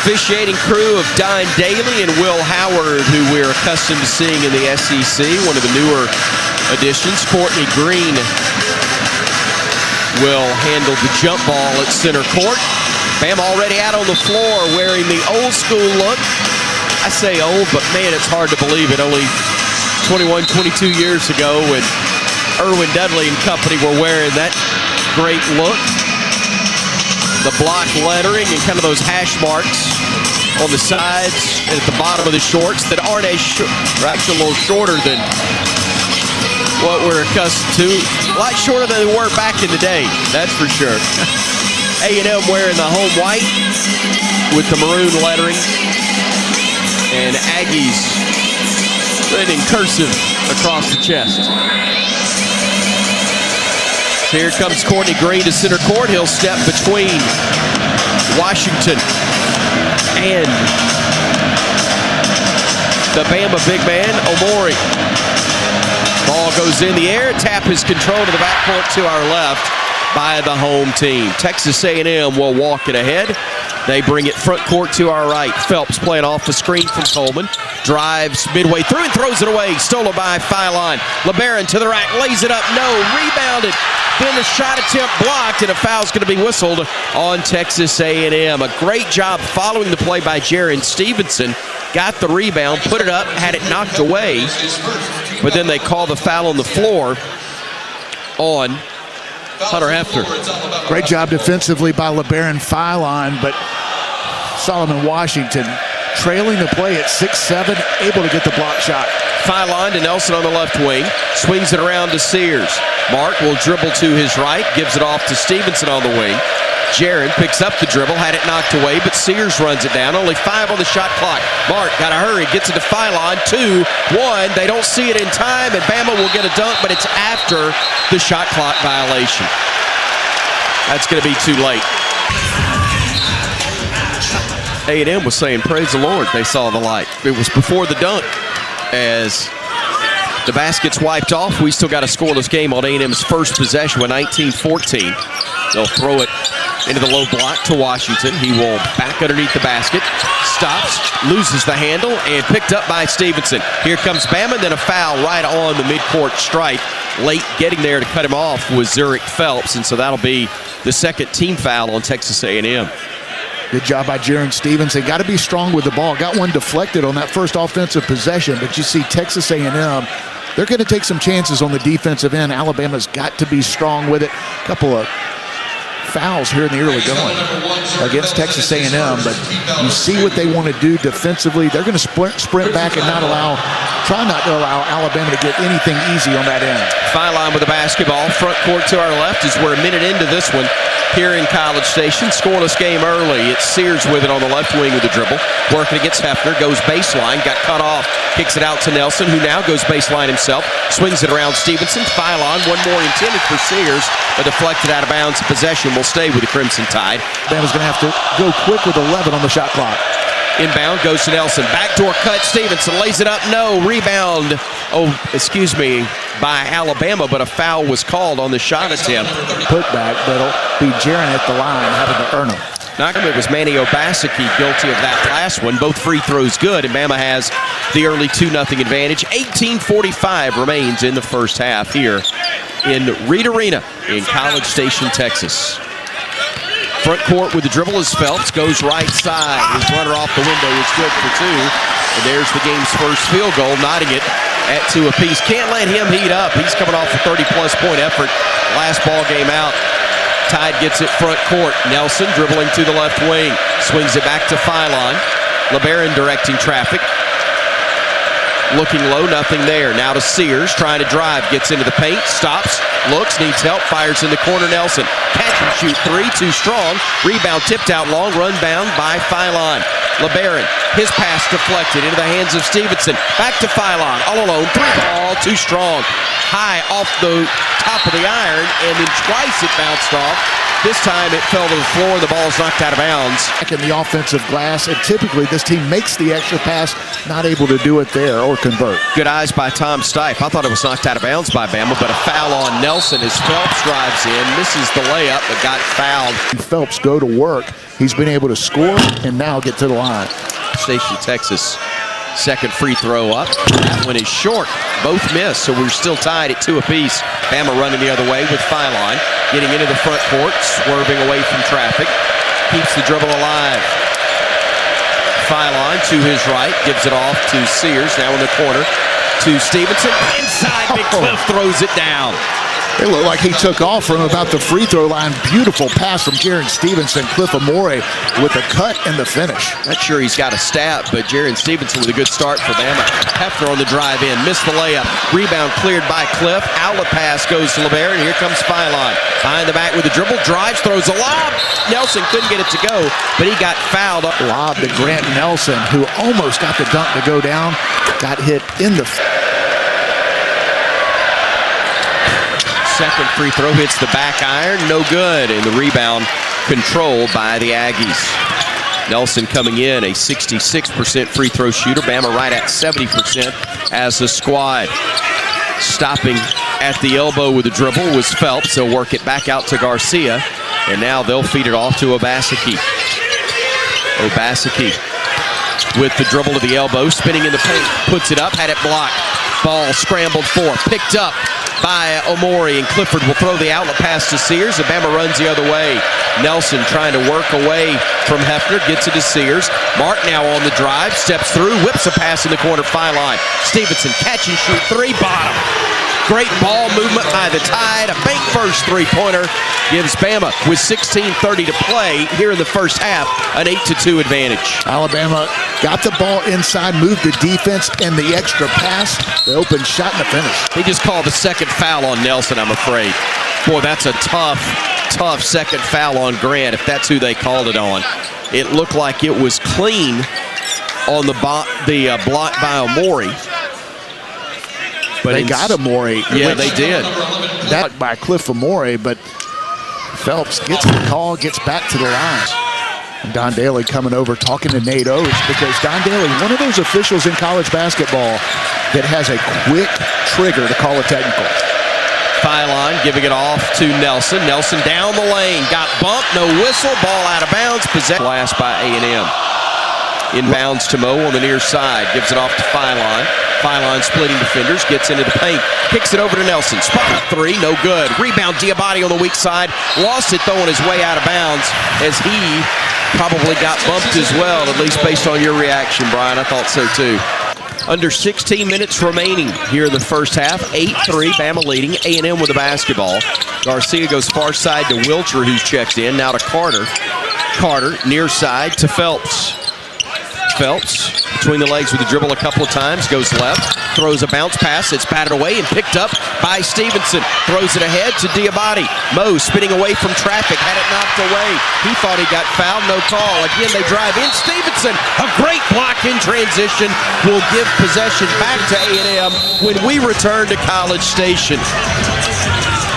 officiating crew of Don Daly and Will Howard, who we're accustomed to seeing in the SEC, one of the newer additions. Courtney Green will handle the jump ball at center court. Bam already out on the floor wearing the old school look. I say old, but man, it's hard to believe it. Only 21, 22 years ago when Irwin Dudley and company were wearing that great look. The block lettering and kind of those hash marks on the sides and at the bottom of the shorts that aren't as short, perhaps a little shorter than what we're accustomed to. A lot shorter than they were back in the day, that's for sure. A&M wearing the home white with the maroon lettering. And Aggies written in cursive across the chest. Here comes Courtney Green to center court. He'll step between Washington and the Bama big man, Omori. Ball goes in the air. Tap is controlled to the backcourt to our left by the home team. Texas A&M will walk it ahead. They bring it front court to our right. Phelps playing off the screen from Coleman. Drives midway through and throws it away. Stolen by Philon. LeBaron to the rack. Lays it up. No. Rebounded. Then the shot attempt blocked, and a foul's going to be whistled on Texas A&M. A great job following the play by Jaron Stevenson. Got the rebound, put it up, had it knocked away. But then they call the foul on the floor on Hunter Hefner. Great job defensively by LeBaron Philon, but Solomon Washington trailing the play at 6'7", able to get the block shot. Philon to Nelson on the left wing, swings it around to Sears. Mark will dribble to his right, gives it off to Stevenson on the wing. Jaron picks up the dribble, had it knocked away, but Sears runs it down. Only 5 on the shot clock. Mark got to hurry, gets it to Philon. 2-1. They don't see it in time, and Bama will get a dunk, but it's after the shot clock violation. That's going to be too late. A&M was saying, praise the Lord, they saw the light. It was before the dunk. As the basket's wiped off, we still got a scoreless game on A&M's first possession with 19-14. They'll throw it into the low block to Washington. He will back underneath the basket, stops, loses the handle, and picked up by Stevenson. Here comes Bama, then a foul right on the midcourt stripe. Late getting there to cut him off was Zurich Phelps, and so that'll be the second team foul on Texas A&M. Good job by Jaron Stevenson. Got to be strong with the ball. Got one deflected on that first offensive possession, but you see Texas A&M, they're going to take some chances on the defensive end. Alabama's got to be strong with it. A couple of fouls here in the early going against Texas A&M, but you see what they want to do defensively. They're going to sprint back and try not to allow Alabama to get anything easy on that end. Philon with the basketball. Front court to our left as we're a minute into this one here in College Station. Scoreless game early. It's Sears with it on the left wing with the dribble. Working against Hefner. Goes baseline. Got cut off. Kicks it out to Nelson, who now goes baseline himself. Swings it around Stevenson. Philon. One more intended for Sears, but deflected out of bounds. Possession will stay with the Crimson Tide. Bama's going to have to go quick with 11 on the shot clock. Inbound goes to Nelson. Backdoor cut. Stevenson lays it up. No. Rebound. By Alabama, but a foul was called on the shot attempt. Putback, but it'll be Jaron at the line having to earn them. It was Manny Obaseki guilty of that last one. Both free throws good, and Bama has the early 2-0 advantage. 18:45 remains in the first half here in Reed Arena in College Station, Texas. Front court with the dribble is Phelps, goes right side. His runner off the window is good for 2. And there's the game's first field goal, knotting it at 2 apiece. Can't let him heat up. He's coming off a 30-plus point effort last ball game out. Tide gets it front court. Nelson dribbling to the left wing. Swings it back to Philon. LeBaron directing traffic. Looking low, nothing there. Now to Sears, trying to drive. Gets into the paint, stops, looks, needs help, fires in the corner. Nelson. Catch and shoot 3, too strong. Rebound tipped out long, run bound by Philon. LeBaron, his pass deflected into the hands of Stevenson. Back to Philon, all alone. 3 ball, too strong. High off the top of the iron, and then twice it bounced off This time it fell to the floor. The ball is knocked out of bounds. Back in the offensive glass, and typically this team makes the extra pass, not able to do it there or convert. Good eyes by Tom Stipe. I thought it was knocked out of bounds by Bama, but a foul on Nelson as Phelps drives in, misses the layup, but got fouled. Phelps go to work. He's been able to score and now get to the line. Station, Texas. Second free throw up. That one is short. Both miss, so we're still tied at 2 apiece. Bama running the other way with Phylon. Getting into the front court, swerving away from traffic. Keeps the dribble alive. Phylon to his right, gives it off to Sears, now in the corner. To Stevenson. Inside, Big Cliff throws it down. It looked like he took off from about the free throw line. Beautiful pass from Jaron Stevenson. Cliff Amore with the cut and the finish. Not sure he's got a stat, but Jaron Stevenson with a good start for Bama. Hefner on the drive in, missed the layup. Rebound cleared by Cliff. Outlet pass goes to LeBaron, and here comes Phylon. Behind the back with the dribble, drives, throws a lob. Nelson couldn't get it to go, but he got fouled. Lob to Grant Nelson, who almost got the dunk to go down. Got hit in the... Second free throw hits the back iron, no good, and the rebound controlled by the Aggies. Nelson coming in, a 66% free throw shooter. Bama right at 70% as a squad. Stopping at the elbow with the dribble was Phelps. They'll work it back out to Garcia, and now they'll feed it off to Obaseki. Obaseki with the dribble to the elbow, spinning in the paint, puts it up, had it blocked. Ball scrambled for, picked up by Omori, and Clifford will throw the outlet pass to Sears. Bama runs the other way. Nelson trying to work away from Hefner, gets it to Sears. Mark now on the drive, steps through, whips a pass in the corner, Phylon. Stevenson, catch and shoot, three, bottom. Great ball movement by the Tide. A bank first three-pointer gives Bama, with 16:30 to play here in the first half, an 8-2 advantage. Alabama got the ball inside, moved the defense, and the extra pass, the open shot, and the finish. He just called the second foul on Nelson, I'm afraid. Boy, that's a tough second foul on Grant, if that's who they called it on. It looked like it was clean on the block by Omori. But they got Amore. Yeah, they did. That by Cliff Amore, but Phelps gets the call, gets back to the line. And Don Daly coming over talking to Nate Oates, because Don Daly, one of those officials in college basketball that has a quick trigger to call a technical. Phylon giving it off to Nelson. Nelson down the lane, got bumped, no whistle, ball out of bounds. Last by A&M. Inbounds to Mo on the near side, gives it off to Phylon. Phylon splitting defenders, gets into the paint, kicks it over to Nelson. Spot three, no good. Rebound, Diabate on the weak side. Lost it throwing his way out of bounds, as he probably got bumped as well, at least based on your reaction, Brian. I thought so too. Under 16 minutes remaining here in the first half. 8-3, Bama leading. A&M with the basketball. Garcia goes far side to Wilcher, who's checked in. Now to Carter. Carter, near side to Phelps. Phelps between the legs with the dribble a couple of times, goes left, throws a bounce pass, it's batted away and picked up by Stevenson, throws it ahead to Diabate. Mo spinning away from traffic, had it knocked away. He thought he got fouled, no call. Again, they drive in. Stevenson, a great block in transition, will give possession back to A&M when we return to College Station.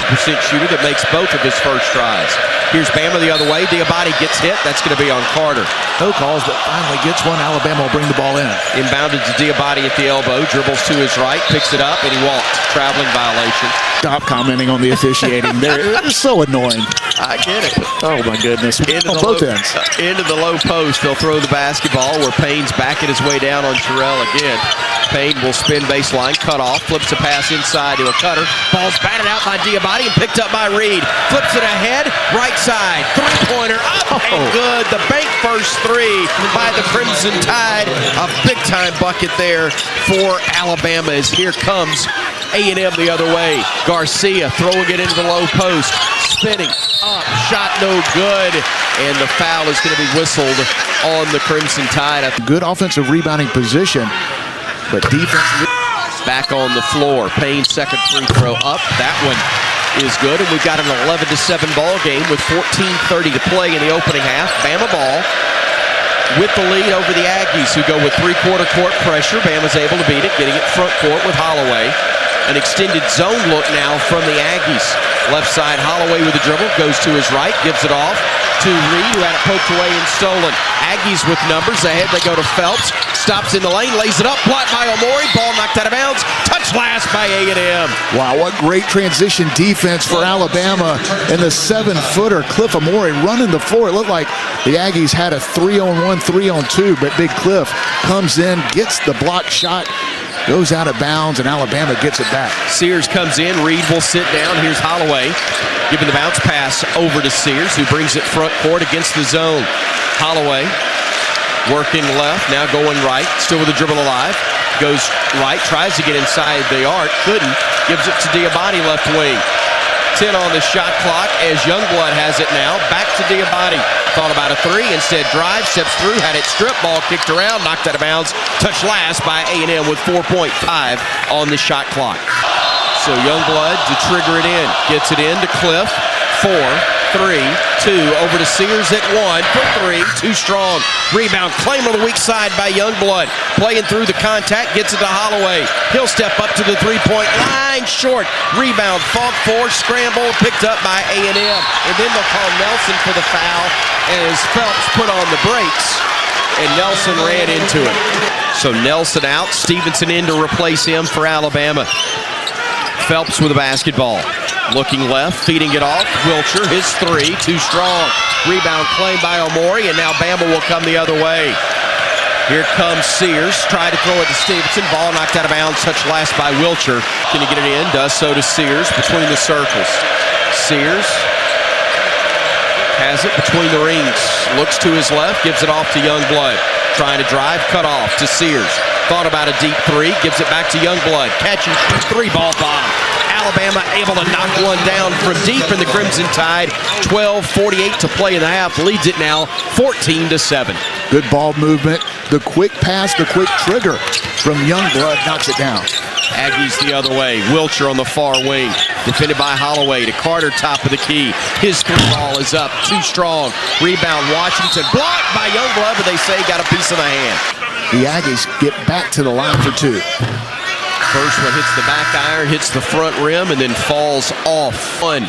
Percent shooter that makes both of his first tries. Here's Bama the other way. Diabate gets hit. That's going to be on Carter. No calls, but finally gets one. Alabama will bring the ball in. Inbounded to Diabate at the elbow. Dribbles to his right. Picks it up, and he walked. Traveling violation. Stop commenting on the officiating. They're so annoying. I get it. Oh, my goodness. Into the low post. They'll throw the basketball where Payne's backing his way down on Terrell again. Payne will spin baseline, cut off, flips a pass inside to a cutter. Ball's batted out by Diabate and picked up by Reed. Flips it ahead, right side, three-pointer, up and good. The bank first three by the Crimson Tide. A big-time bucket there for Alabama, as here comes A&M the other way. Garcia throwing it into the low post, spinning up, shot no good, and the foul is going to be whistled on the Crimson Tide. Good offensive rebounding position, but defense back on the floor. Payne's second free throw up. That one is good, and we've got an 11-7 ball game with 14:30 to play in the opening half. Bama ball with the lead over the Aggies, who go with three-quarter court pressure. Bama's able to beat it, getting it front court with Holloway. An extended zone look now from the Aggies. Left side, Holloway with the dribble, goes to his right, gives it off to Reed, who had it poked away and stolen. Aggies with numbers. Ahead they go to Phelps. Stops in the lane, lays it up, blocked by Omori. Ball knocked out of bounds. Touch last by A&M. Wow, what great transition defense for Alabama. And the 7-footer, Cliff Omori, running the floor. It looked like the Aggies had a 3-on-1, 3-on-2, but Big Cliff comes in, gets the block shot, goes out of bounds, and Alabama gets it back. Sears comes in. Reed will sit down. Here's Holloway giving the bounce pass over to Sears, who brings it front court against the zone. Holloway working left, now going right, still with the dribble alive. Goes right, tries to get inside the arc, couldn't. Gives it to Diabate left wing. 10 on the shot clock as Youngblood has it now. Back to Diabate. Thought about a three, instead drive, steps through, had it stripped, ball kicked around, knocked out of bounds. Touched last by A&M with 4.5 on the shot clock. So Youngblood to trigger it in. Gets it in to Cliff. 4, 3, 2, over to Sears at 1 for 3, too strong. Rebound, claim on the weak side by Youngblood. Playing through the contact, gets it to Holloway. He'll step up to the three-point line, short. Rebound, fought for, scramble, picked up by A&M. And then they'll call Nelson for the foul as Phelps put on the brakes, and Nelson ran into it. So Nelson out, Stevenson in to replace him for Alabama. Phelps with the basketball. Looking left, feeding it off. Wilcher, his three, too strong. Rebound claimed by Omori, and now Bama will come the other way. Here comes Sears, try to throw it to Stevenson. Ball knocked out of bounds, touched last by Wilcher. Can he get it in? Does so to Sears between the circles. Sears has it between the rings. Looks to his left, gives it off to Youngblood. Trying to drive, cut off to Sears. Thought about a deep three, gives it back to Youngblood. Catch and shoot, three ball bomb. Alabama able to knock one down from deep in the Crimson Tide. 12:48 to play in the half. Leads it now 14-7. Good ball movement. The quick pass, the quick trigger from Youngblood knocks it down. Aggies the other way. Wilcher on the far wing. Defended by Holloway to Carter, top of the key. His three ball is up, too strong. Rebound, Washington. Blocked by Youngblood, but they say got a piece of the hand. The Aggies get back to the line for two. First one hits the back iron, hits the front rim, and then falls off. One.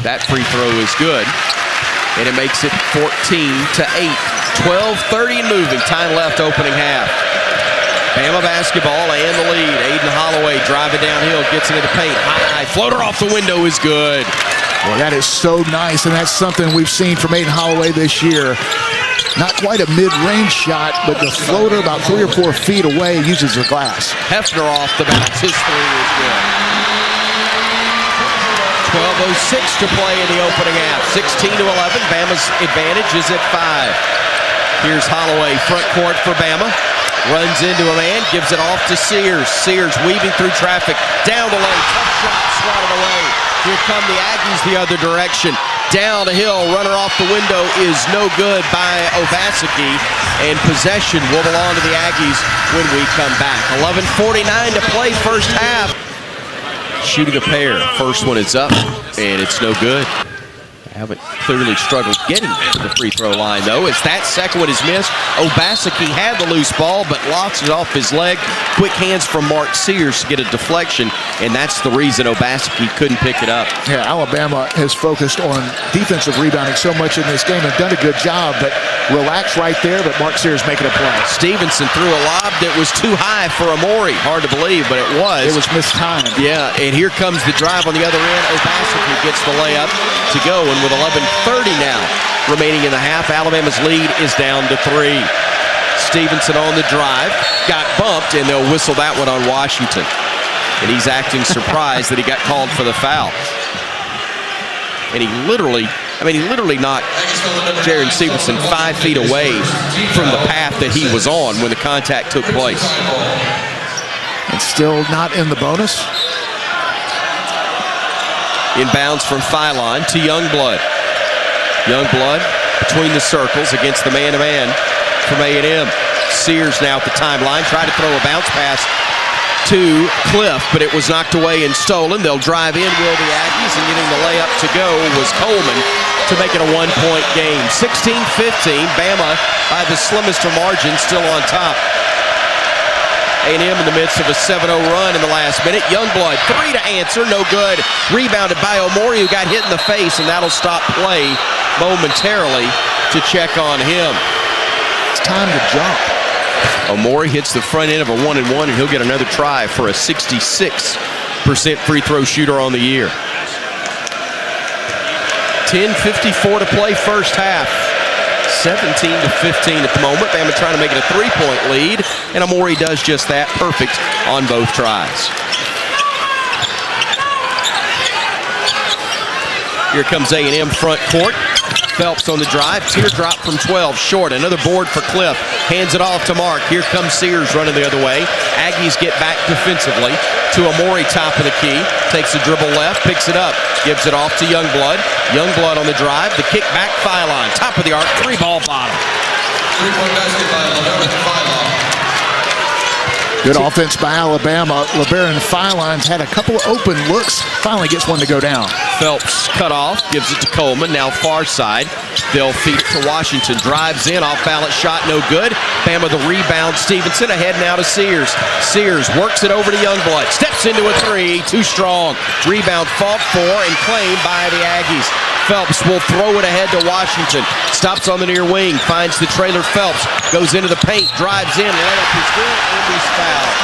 That free throw is good, and it makes it 14-8. 12:30 and moving. Time left, opening half. Bama basketball and the lead. Aiden Holloway driving downhill, gets into the paint. High floater off the window is good. Well, that is so nice, and that's something we've seen from Aiden Holloway this year. Not quite a mid-range shot, but the floater about 3 or 4 feet away uses the glass. Hefner off the bounce. His three is good. 12:06 to play in the opening half. 16-11. Bama's advantage is at 5. Here's Holloway, front court for Bama. Runs into a man, gives it off to Sears. Sears weaving through traffic. Down the lane. Tough shot, swatted away. Here come the Aggies the other direction. Down the hill, runner off the window is no good by Obaseki, and possession will belong to the Aggies when we come back. 11:49 to play first half. Shooting a pair. First one is up, and it's no good. Haven't clearly struggled getting to the free throw line, though, as that second one is missed. Obaseki had the loose ball, but lost it off his leg. Quick hands from Mark Sears to get a deflection, and that's the reason Obaseki couldn't pick it up. Yeah, Alabama has focused on defensive rebounding so much in this game and done a good job, but relaxed right there, but Mark Sears making a play. Stevenson threw a lob that was too high for Omori. Hard to believe, but it was. It was mistimed. Yeah, and here comes the drive on the other end. Obaseki gets the layup to go, and with 11:30 now remaining in the half, Alabama's lead is down to 3. Stevenson on the drive, got bumped, and they'll whistle that one on Washington. And he's acting surprised that he got called for the foul. And he literally knocked Jaron Stevenson 5 feet away from the path that he was on when the contact took place. And still not in the bonus. Inbounds from Phylon to Youngblood. Youngblood between the circles against the man-to-man from A&M. Sears now at the timeline, tried to throw a bounce pass to Cliff, but it was knocked away and stolen. They'll drive in, will the Aggies, and getting the layup to go was Coleman to make it a 1-point game. 16-15, Bama by the slimmest of margins, still on top. A&M in the midst of a 7-0 run in the last minute. Youngblood, three to answer, no good. Rebounded by Omori, who got hit in the face, and that'll stop play momentarily to check on him. It's time to jump. Omori hits the front end of a 1-and-1, and he'll get another try for a 66% free throw shooter on the year. 10:54 to play first half. 17-15 at the moment. Bama trying to make it a three-point lead, and Omori does just that. Perfect on both tries. Here comes A&M front court. Phelps on the drive. Teardrop from 12. Short. Another board for Cliff. Hands it off to Mark. Here comes Sears running the other way. Aggies get back defensively to Omori, top of the key. Takes a dribble left. Picks it up. Gives it off to Youngblood. Youngblood on the drive. The kick back. Phylon. Top of the arc. Three-ball bottom. Three-point basket by Phylon. Good offense by Alabama. LeBaron Phylon had a couple of open looks. Finally gets one to go down. Phelps cut off, gives it to Coleman, now far side. They'll feed it to Washington. Drives in, off balance shot, no good. Bama the rebound. Stevenson ahead now to Sears. Sears works it over to Youngblood. Steps into a three, too strong. Rebound fought for and claimed by the Aggies. Phelps will throw it ahead to Washington. Stops on the near wing, finds the trailer Phelps. Goes into the paint, drives in, layup is good, and he's fouled.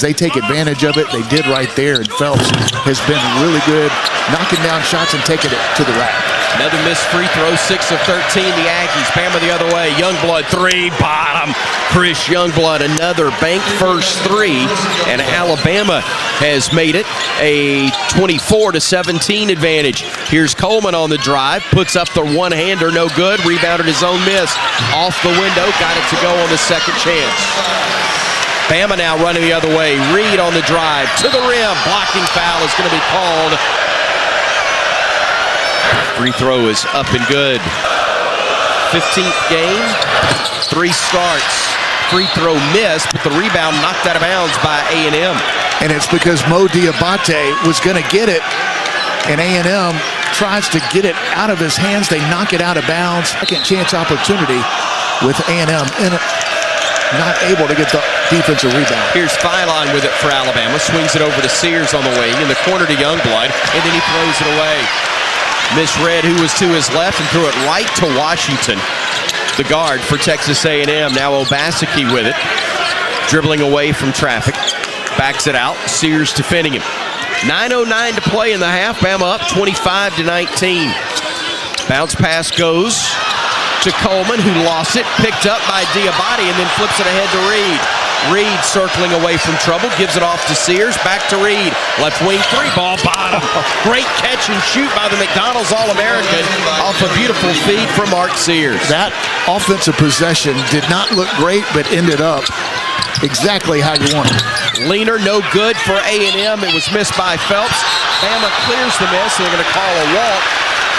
They take advantage of it. They did right there, and Phelps has been really good, knocking down shots and taking it to the rack. Another missed free throw, 6 of 13, the Aggies. Bama the other way, Youngblood, three, bottom. Chris Youngblood, another bank first three, and Alabama has made it a 24-17 advantage. Here's Coleman on the drive, puts up the one-hander, no good, rebounded his own miss. Off the window, got it to go on the second chance. Bama now running the other way. Reed on the drive to the rim. Blocking foul is going to be called. Free throw is up and good. 15th game, 3 starts. Free throw missed, but the rebound knocked out of bounds by A&M. And it's because Mo Diabate was going to get it, and A&M tries to get it out of his hands. They knock it out of bounds. Second chance opportunity with A&M in it. Not able to get the defensive rebound. Here's Phylon with it for Alabama. Swings it over to Sears on the wing. In the corner to Youngblood. And then he throws it away. Misread who was to his left and threw it right to Washington. The guard for Texas A&M. Now Obaseki with it. Dribbling away from traffic. Backs it out. Sears defending him. 9:09 to play in the half. Bama up 25-19. Bounce pass goes to Coleman, who lost it, picked up by Diabate, and then flips it ahead to Reed. Reed circling away from trouble, gives it off to Sears, back to Reed. Left wing three-ball bottom. Great catch and shoot by the McDonald's All-American off a beautiful feed from Mark Sears. That offensive possession did not look great, but ended up exactly how you want it. Leaner, no good for A&M. It was missed by Phelps. Bama clears the miss, and they're going to call a walk,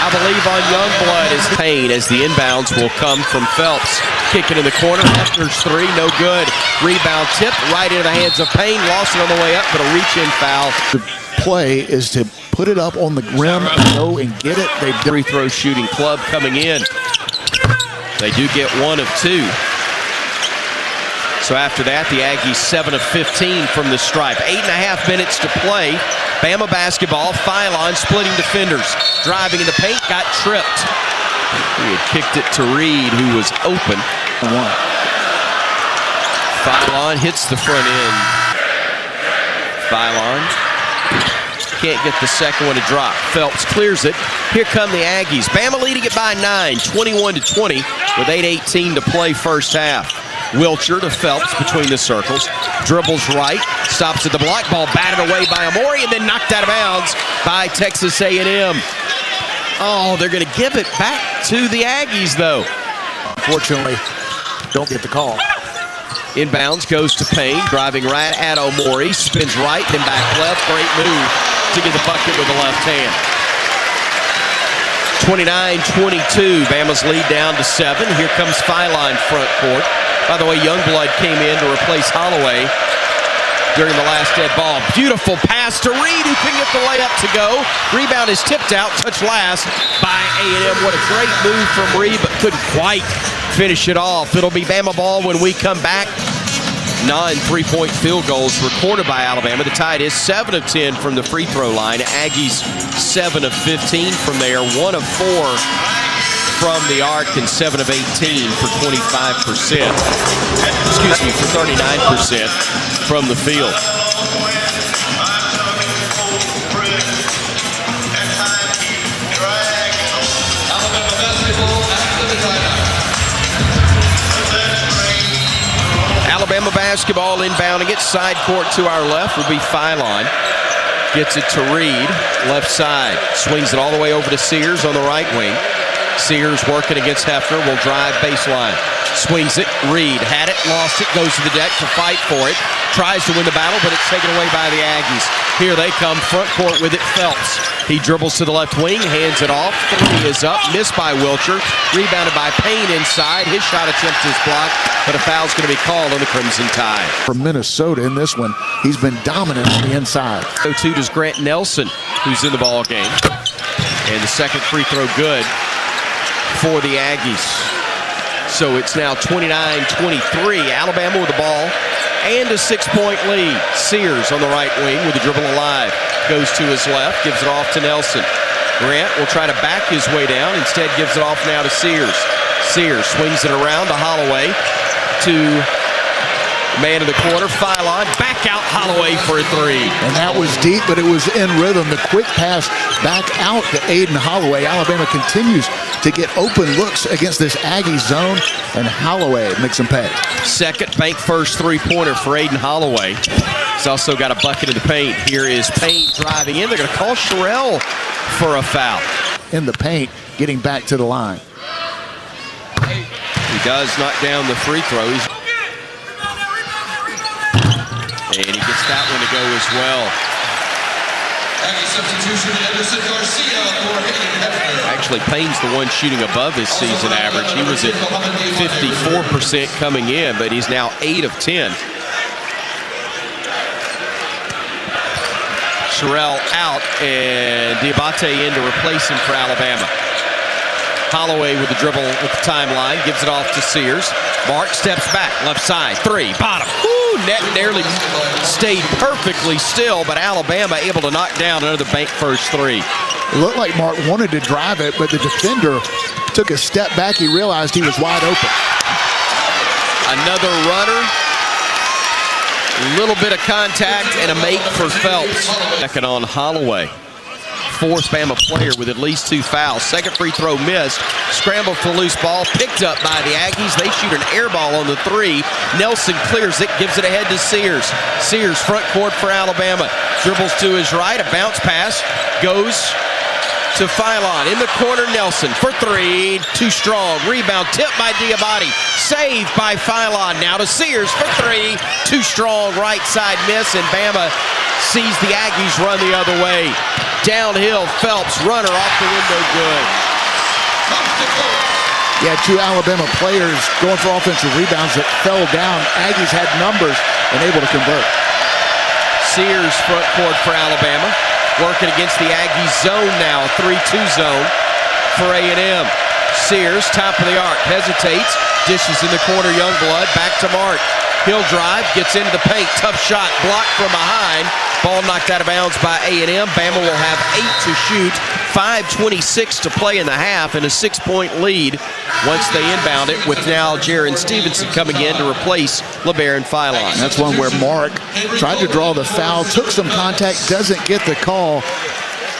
I believe, on Youngblood. Is Payne as the inbounds will come from Phelps. Kicking in the corner. Hefner's three, no good. Rebound tip right into the hands of Payne. Lost it on the way up, but a reach-in foul. The play is to put it up on the rim, go and get it. They free throw shooting club coming in. They do get 1 of 2. So after that, the Aggies 7 of 15 from the stripe. 8.5 minutes to play. Bama basketball. Phylon splitting defenders. Driving in the paint, got tripped. He had kicked it to Reed, who was open. Phylon hits the front end. Phylon can't get the second one to drop. Phelps clears it. Here come the Aggies. Bama leading it by 9, 21-20, with 8:18 to play first half. Wilcher to Phelps between the circles. Dribbles right. Stops at the block. Ball batted away by Omori and then knocked out of bounds by Texas A&M. Oh, they're going to give it back to the Aggies, though. Unfortunately, don't get the call. Inbounds goes to Payne. Driving right at Omori. Spins right, then back left. Great move to get the bucket with the left hand. 29-22. Bama's lead down to 7. Here comes Phylon front court. By the way, Youngblood came in to replace Holloway during the last dead ball. Beautiful pass to Reed, who can get the layup to go. Rebound is tipped out, touch last by A&M. What a great move from Reed, but couldn't quite finish it off. It'll be Bama ball when we come back. non-3-point field goals recorded by Alabama. The Tide is 7 of 10 from the free throw line. Aggies 7 of 15 from there, 1 of 4 from the arc, and 7 of 18 for 25%. Excuse me, for 39% from the field. Alabama basketball inbounding it. Side court to our left will be Philon. Gets it to Reed, left side. Swings it all the way over to Sears on the right wing. Sears working against Hefner, will drive baseline. Swings it, Reed had it, lost it, goes to the deck to fight for it. Tries to win the battle, but it's taken away by the Aggies. Here they come, front court with it, Phelps. He dribbles to the left wing, hands it off. 3 is up, missed by Wilcher. Rebounded by Payne inside. His shot attempt is blocked, but a foul's going to be called on the Crimson Tide. From Minnesota in this one, he's been dominant on the inside. 0-2 does Grant Nelson, who's in the ball game. And the second free throw good for the Aggies. So it's now 29-23. Alabama with the ball and a 6-point lead. Sears on the right wing with the dribble alive. Goes to his left, gives it off to Nelson. Grant will try to back his way down. Instead gives it off now to Sears. Sears swings it around to Holloway. To man in the corner, Philon. Back out Holloway for a 3. And that was deep, but it was in rhythm. The quick pass back out to Aiden Holloway. Alabama continues to get open looks against this Aggie zone, and Holloway makes them pay. Second bank first three-pointer for Aiden Holloway. He's also got a bucket in the paint. Here is Payne driving in. They're going to call Sherrill for a foul. In the paint, getting back to the line. He does knock down the free throws. And he gets that one to go as well. Aggie substitution, Anderson Garcia for Hayden Hefner. Actually, Payne's the one shooting above his season average. He was at 54% coming in, but he's now 8 of 10. Sherrill out, and Diabate in to replace him for Alabama. Holloway with the dribble at the timeline, gives it off to Sears. Mark steps back, left side, 3, bottom. Net nearly stayed perfectly still, but Alabama able to knock down another bank first 3. It looked like Mark wanted to drive it, but the defender took a step back. He realized he was wide open. Another runner. A little bit of contact and a make for Phelps. Second on Holloway. Fourth Bama player with at least 2 fouls. Second free throw missed. Scramble for loose ball. Picked up by the Aggies. They shoot an air ball on the 3. Nelson clears it. Gives it ahead to Sears. Sears front court for Alabama. Dribbles to his right. A bounce pass. Goes to Philon. In the corner, Nelson for 3. Too strong. Rebound tipped by Diabate. Saved by Philon. Now to Sears for 3. Too strong. Right side miss. And Bama sees the Aggies run the other way. Downhill, Phelps, runner off the window, good. Yeah, 2 Alabama players going for offensive rebounds that fell down. Aggies had numbers and able to convert. Sears front court for Alabama. Working against the Aggies zone now, a 3-2 zone for A&M. Sears, top of the arc, hesitates, dishes in the corner, Youngblood, back to Mark. He'll drive, gets into the paint, tough shot, blocked from behind. Ball knocked out of bounds by A&M. Bama will have 8 to shoot, 5:26 to play in the half, and a 6-point lead once they inbound it, with now Jaron Stevenson coming in to replace LeBaron Philon. That's one where Mark tried to draw the foul, took some contact, doesn't get the call.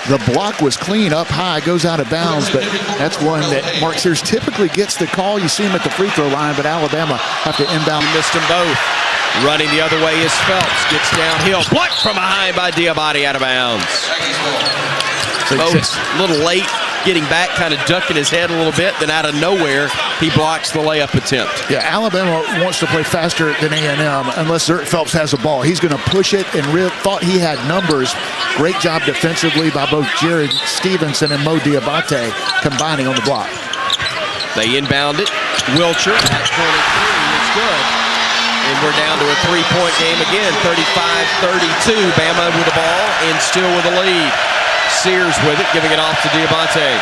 The block was clean up high, goes out of bounds, but that's one that Mark Sears typically gets the call. You see him at the free throw line, but Alabama have to inbound. Missed them both. Running the other way is Phelps. Gets downhill. Blocked from behind by Diabate, out of bounds. Both a little late getting back, kind of ducking his head a little bit. Then out of nowhere, he blocks the layup attempt. Yeah, Alabama wants to play faster than A&M unless Zert Phelps has the ball. He's going to push it, and thought he had numbers. Great job defensively by both Jared Stevenson and Mo Diabate combining on the block. They inbound it. Wilcher, that corner 3 is good. And we're down to a 3-point game again, 35-32. Bama with the ball and still with the lead. Sears with it, giving it off to Diabate.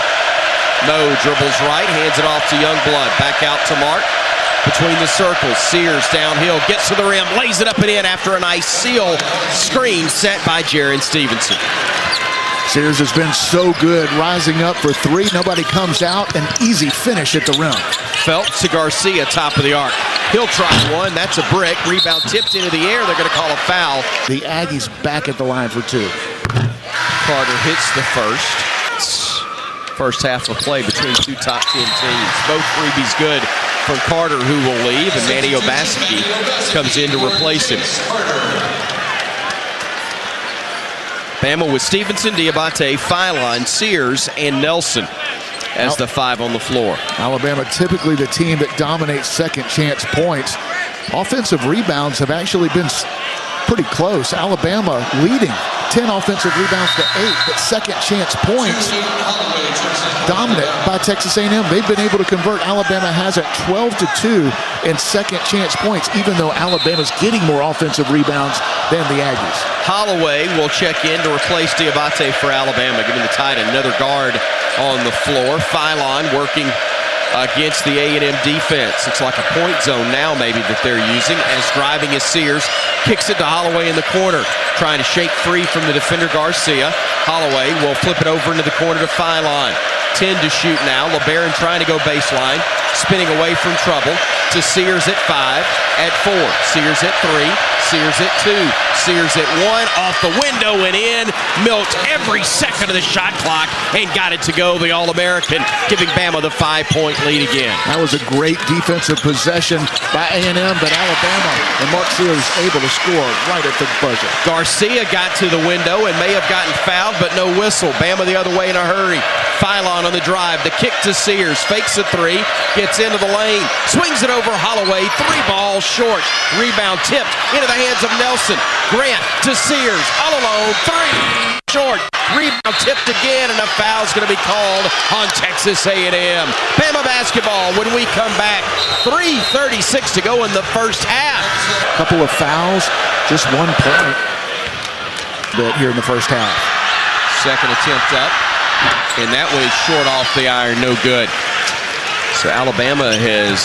Mo dribbles right, hands it off to Youngblood. Back out to Mark. between the circles. Sears downhill, gets to the rim, lays it up and in after a nice seal screen set by Jaron Stevenson. Sears has been so good rising up for three. Nobody comes out. An easy finish at the rim. Phelps to Garcia, top of the arc. He'll try one. That's a brick. Rebound tipped into the air. They're going to call a foul. The Aggies back at the line for two. Carter hits the first. First half of play between two top 10 teams. Both freebies good from Carter, who will leave, and Manny Obaseki comes in to replace him. Bama with Stevenson, Diabate, Philon, Sears, and Nelson as the five on the floor. Alabama typically the team that dominates second chance points. Offensive rebounds have actually been pretty close. Alabama leading 10 offensive rebounds to 8, but second chance points dominant by Texas A&M. They've been able to convert. Alabama has it 12-2 in second chance points, even though Alabama's getting more offensive rebounds than the Aggies. Holloway will check in to replace Diabate for Alabama, giving the Tide another guard on the floor. Philon working against the A&M defense. It's like a point zone now maybe that they're using, as driving is Sears. Kicks it to Holloway in the corner, trying to shake free from the defender Garcia. Holloway will flip it over into the corner to Philon. 10 to shoot now. LeBaron trying to go baseline, spinning away from trouble to Sears at 5, at 4. Sears at 3, Sears at 2, Sears at 1, off the window and in. Milked every second of the shot clock and got it to go, the All-American, giving Bama the 5-point lead again. That was a great defensive possession by A&M, but Alabama and Mark Sears able to score right at the buzzer. Garcia got to the window and may have gotten fouled, but no whistle. Bama the other way in a hurry. Philon on the drive, the kick to Sears, fakes a three, gets into the lane, swings it over Holloway, 3 balls short. Rebound tipped into the hands of Nelson. Grant to Sears, all alone, 3 short. Rebound tipped again, and a foul's going to be called on Texas A&M. Bama basketball when we come back. 3:36 to go in the first half. Couple of fouls, just 1 point here in the first half. Second attempt up, and that one is short off the iron, no good. So Alabama has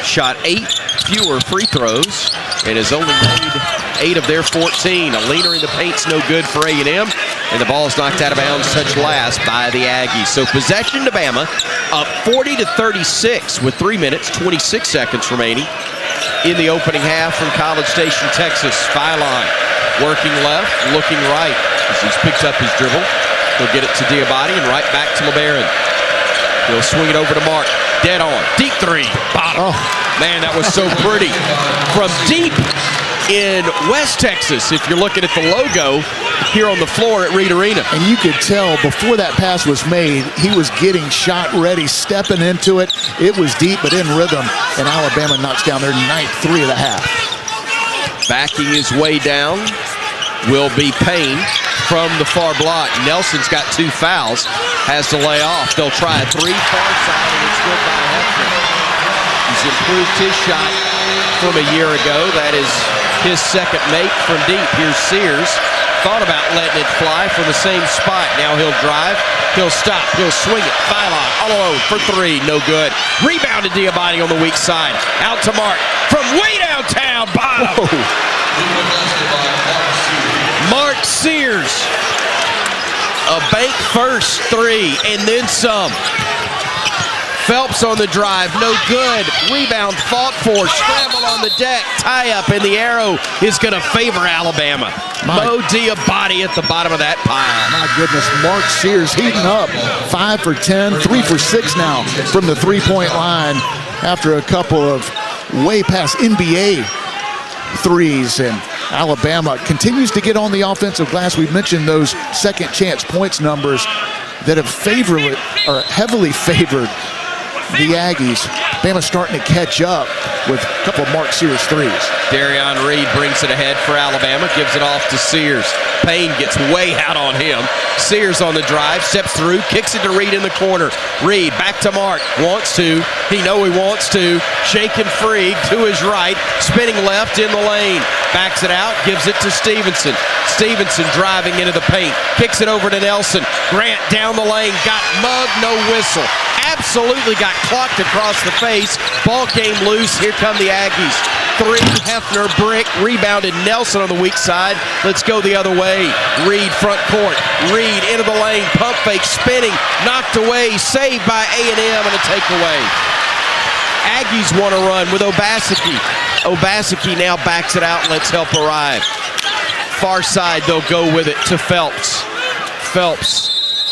shot 8 fewer free throws and has only made 8 of their 14. A leaner in the paint's no good for A&M, and the ball is knocked out of bounds, touched last by the Aggies. So possession to Bama, up 40-36 with 3 minutes, 26 seconds remaining in the opening half from College Station, Texas. Philon working left, looking right as he's picked up his dribble. He'll get it to Diabate and right back to LeBaron. He'll swing it over to Mark. Dead on. Deep 3. Bottom. Oh. Man, that was so pretty. From deep in West Texas, if you're looking at the logo here on the floor at Reed Arena. And you could tell before that pass was made, he was getting shot ready, stepping into it. It was deep, but in rhythm. And Alabama knocks down their 9th 3 of the half. Backing his way down will be Payne from the far block. Nelson's got 2 fouls, has to lay off. They'll try a 3 far side, and it's good by Hefner. He's improved his shot from a year ago. That is his second make from deep. Here's Sears. Thought about letting it fly from the same spot. Now he'll drive, he'll stop, he'll swing it. Philon all alone for 3, no good. Rebounded Diabate on the weak side. Out to Mark from way downtown. Bottom. Mark Sears, a bank first 3 and then some. Phelps on the drive, no good. Rebound fought for, scramble on the deck, tie up, and the arrow is going to favor Alabama. Mo Diabate at the bottom of that pile. My goodness, Mark Sears heating up. 5 for 10, 3 for 6 now from the 3-point line after a couple of way past NBA threes, and Alabama continues to get on the offensive glass. We've mentioned those second chance points numbers that have heavily favored the Aggies. Bama's starting to catch up with a couple of Mark Sears threes. Darion Reed brings it ahead for Alabama, gives it off to Sears. Payne gets way out on him. Sears on the drive, steps through, kicks it to Reed in the corner. Reed back to Mark, wants to, he wants to, shaking free to his right, spinning left in the lane. Backs it out, gives it to Stevenson. Stevenson driving into the paint, kicks it over to Nelson. Grant down the lane, got mugged, no whistle. absolutely got clocked across the face. Ball game loose. Here come the Aggies. 3, Hefner, brick, rebounded Nelson on the weak side. Let's go the other way. Reed, front court. Reed into the lane, pump fake, spinning, knocked away, saved by A&M, and a takeaway. Aggies want to run with Obaseki. Obaseki now backs it out and lets help arrive. Far side, they'll go with it to Phelps. Phelps,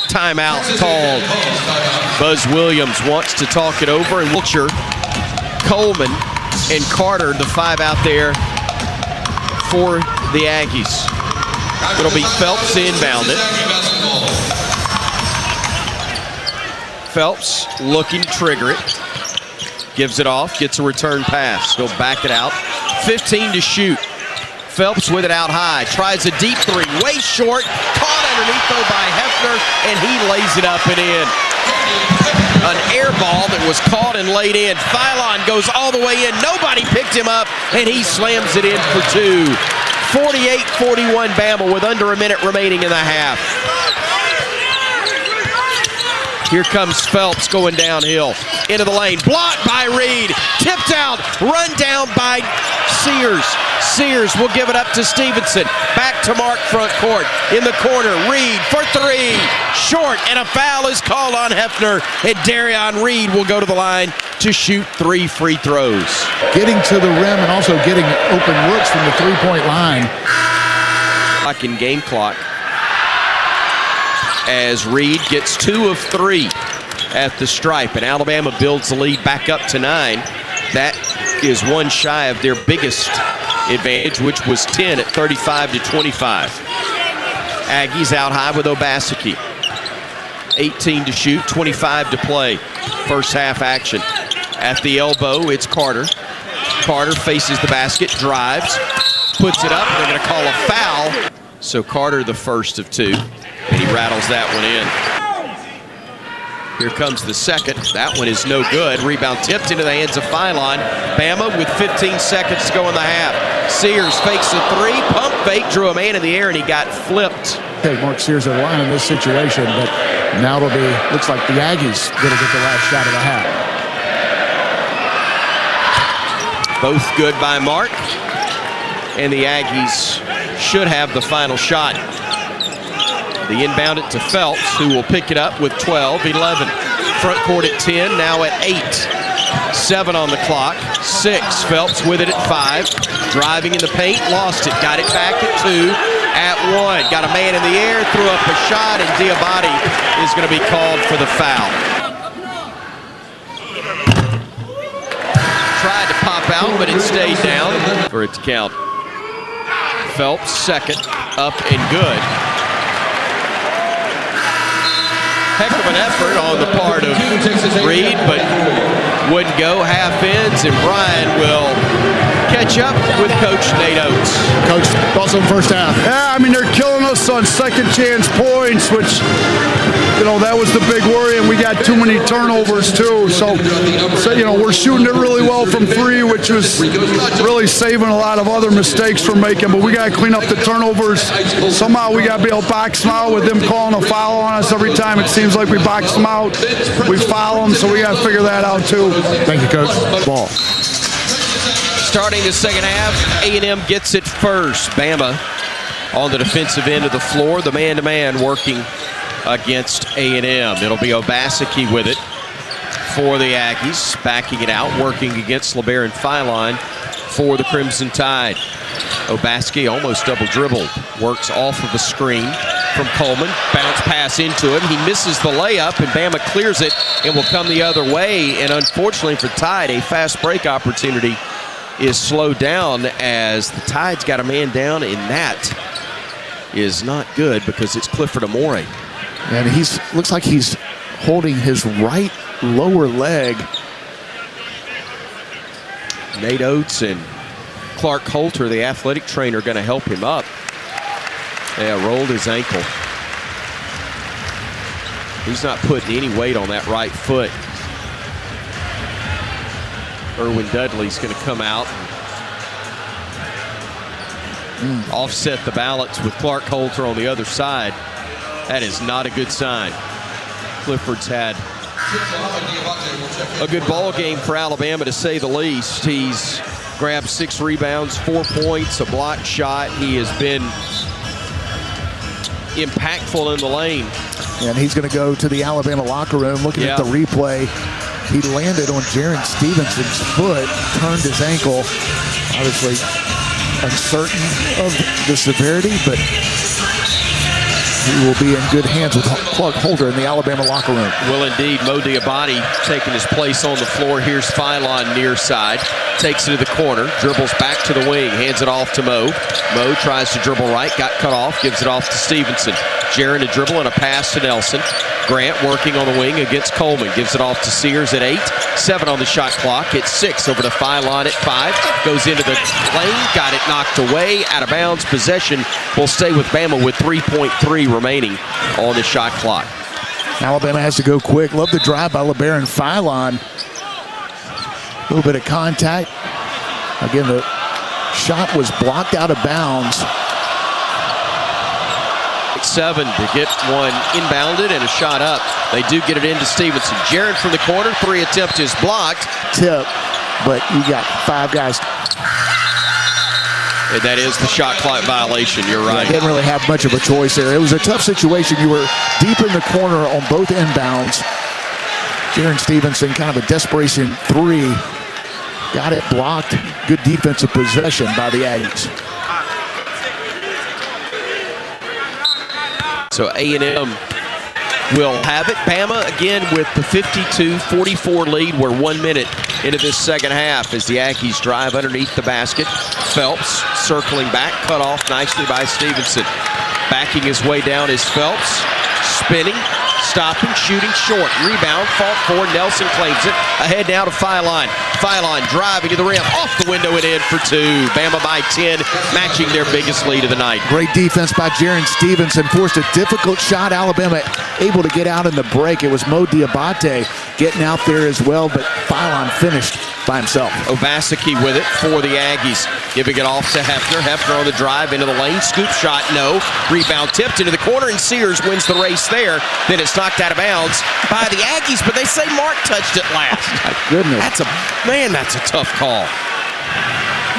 timeout called. Buzz Williams wants to talk it over, and Wiltshire, Coleman, and Carter, the 5 out there for the Aggies. It'll be Phelps inbound it. Phelps looking to trigger it. Gives it off, gets a return pass. He'll back it out. 15 to shoot. Phelps with it out high. Tries a deep 3, way short. Caught underneath though by Hefner, and he lays it up and in. An air ball that was caught and laid in. Phylon goes all the way in. Nobody picked him up, and he slams it in for 2. 48-41 Bama with under a minute remaining in the half. Here comes Phelps going downhill. Into the lane. Blocked by Reed. Tipped out. Run down by Sears. Sears will give it up to Stevenson. Back to Mark front court. In the corner. Reed for 3. Short, and a foul is called on Hefner. And Darion Reed will go to the line to shoot 3 free throws. Getting to the rim and also getting open looks from the three-point line. Clock in game clock. As Reed gets 2 of 3 at the stripe, and Alabama builds the lead back up to 9. That is 1 shy of their biggest advantage, which was 10 at 35-25. Aggies out high with Obaseki. 18 to shoot, 25 to play. First half action. At the elbow, it's Carter. Carter faces the basket, drives, puts it up. They're going to call a foul. So Carter the first of 2. And he rattles that one in. Here comes the second. That one is no good. Rebound tipped into the hands of Phylon. Bama with 15 seconds to go in the half. Sears fakes a 3. Pump fake. Drew a man in the air, and he got flipped. Take Mark Sears at the line in this situation, but now it'll be, looks like the Aggies going to get the last shot of the half. Both good by Mark. And the Aggies should have the final shot. The inbound it to Phelps, who will pick it up with 12, 11. Front court at 10, now at 8. 7 on the clock, 6. Phelps with it at 5. Driving in the paint, lost it. Got it back at 2, at 1. Got a man in the air, threw up a shot, and Diabate is going to be called for the foul. Tried to pop out, but it stayed down for it to count. Phelps, second, up and good. Heck of an effort on the part of Reed, but wouldn't go. Half ends, and Brian will catch up with Coach Nate Oates. Coach, also first half. Yeah, I mean, they're killing us on second chance points, which, you know, that was the big worry, and we got too many turnovers too. So you know, we're shooting it really well from 3, which was really saving a lot of other mistakes from making, but we got to clean up the turnovers. Somehow we got to be able to box them out with them calling a foul on us every time. It seems like we box them out, we foul them, so we got to figure that out too. Thank you, Coach. Ball. Starting the second half, A&M gets it first. Bama on the defensive end of the floor, the man-to-man working against A&M. It'll be Obaseki with it for the Aggies, backing it out, working against LeBaron Phylon for the Crimson Tide. Obaseki almost double dribbled, works off of a screen from Coleman, bounce pass into him. He misses the layup, and Bama clears it and will come the other way. And unfortunately for Tide, a fast break opportunity is slowed down as the Tide's got a man down, and that is not good because it's Clifford Amore. And looks like he's holding his right lower leg. Nate Oates and Clark Holter, the athletic trainer, are going to help him up. Yeah, rolled his ankle. He's not putting any weight on that right foot. Erwin Dudley's going to come out and offset the balance with Clark Holter on the other side. That is not a good sign. Clifford's had A good ball game for Alabama, to say the least. He's grabbed 6 rebounds, 4 points, a blocked shot. He has been impactful in the lane. And he's going to go to the Alabama locker room. Looking at the replay, he landed on Jaron Stevenson's foot, turned his ankle. Obviously uncertain of the severity, but he will be in good hands with Clark Holder in the Alabama locker room. Will indeed. Mo Diabate taking his place on the floor. Here's Philon near side. Takes it to the corner. Dribbles back to the wing. Hands it off to Mo. Mo tries to dribble right. Got cut off. Gives it off to Stevenson. Jaron a dribble and a pass to Nelson. Grant working on the wing against Coleman. Gives it off to Sears at 8. 7 on the shot clock. It's 6 over to Philon at 5. Goes into the lane. Got it knocked away. Out of bounds. Possession will stay with Bama with 3.3 remaining on the shot clock. Alabama has to go quick. Love the drive by LeBaron Philon. A little bit of contact. Again, the shot was blocked out of bounds. 7 to get one inbounded and a shot up. They do get it into Stevenson. Jaron from the corner. 3 attempt is blocked. Tip, but you got 5 guys. And that is the shot clock violation. You're right. Didn't really have much of a choice there. It was a tough situation. You were deep in the corner on both inbounds. Jaron Stevenson, kind of a desperation 3. Got it blocked. Good defensive possession by the Aggies. So A&M will have it. Bama again with the 52-44 lead. We're 1 minute into this second half as the Aggies drive underneath the basket. Phelps circling back, cut off nicely by Stevenson. Backing his way down is Phelps, spinning, stopping, shooting short. Rebound, fought for. Nelson claims it. Ahead now to Philon. Philon driving to the rim, off the window and in for 2. Bama by 10, matching their biggest lead of the night. Great defense by Jaron Stevenson. Forced a difficult shot. Alabama able to get out in the break. It was Mo Diabate getting out there as well, but Philon finished by himself. Obaseki with it for the Aggies. Giving it off to Hefner. Hefner on the drive into the lane. Scoop shot, no. Rebound tipped into the corner, and Sears wins the race there. Then it's knocked out of bounds by the Aggies, but they say Mark touched it last. My goodness. That's a tough call.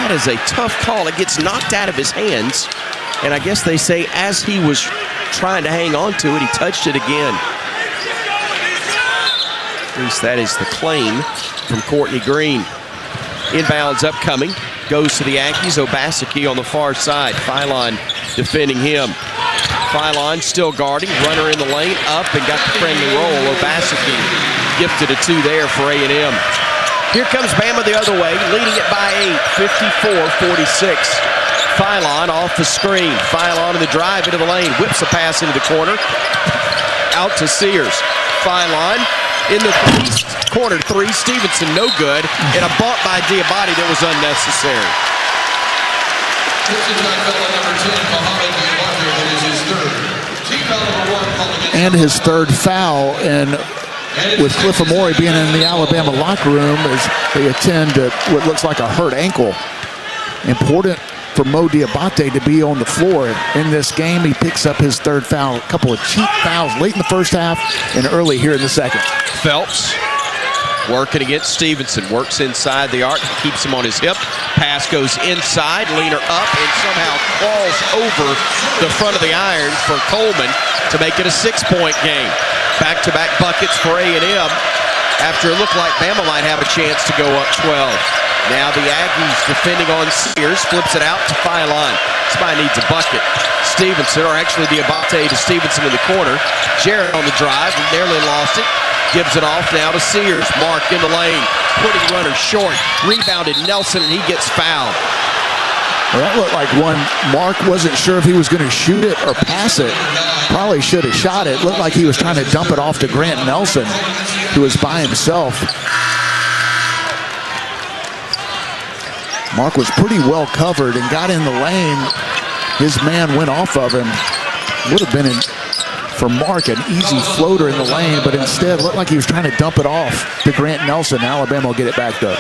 That is a tough call. It gets knocked out of his hands, and I guess they say as he was trying to hang on to it, he touched it again. At least that is the claim from Courtney Green. Inbounds upcoming. Goes to the Aggies. Obaseki on the far side. Philon defending him. Philon still guarding. Runner in the lane. Up and got the friendly roll. Obaseki gifted a 2 there for A&M. Here comes Bama the other way, leading it by 8. 54-46. Philon off the screen. Philon in the drive into the lane. Whips a pass into the corner. Out to Sears. Philon in the east corner 3. Stevenson no good. And a bump by Diabate that was unnecessary. And his 3rd foul. And with Cliff Amore being in the Alabama locker room as they attend to what looks like a hurt ankle. Important for Mo Diabate to be on the floor in this game. He picks up his 3rd foul. A couple of cheap fouls late in the first half and early here in the second. Phelps working against Stevenson. Works inside the arc, keeps him on his hip. Pass goes inside, leaner up, and somehow crawls over the front of the iron for Coleman to make it a 6-point game. Back-to-back buckets for A&M after it looked like Bama might have a chance to go up 12. Now the Aggies defending on Sears, flips it out to Philon. Somebody needs a bucket. Stevenson, or actually Diabate to Stevenson in the corner. Jaron on the drive, nearly lost it. Gives it off now to Sears. Mark in the lane, putting runner short. Rebounded Nelson, and he gets fouled. Well, that looked like one Mark wasn't sure if he was going to shoot it or pass it. Probably should have shot it. Looked like he was trying to dump it off to Grant Nelson, who was by himself. Mark was pretty well covered and got in the lane. His man went off of him. Would have been, for Mark, an easy floater in the lane, but instead looked like he was trying to dump it off to Grant Nelson. Alabama will get it back though.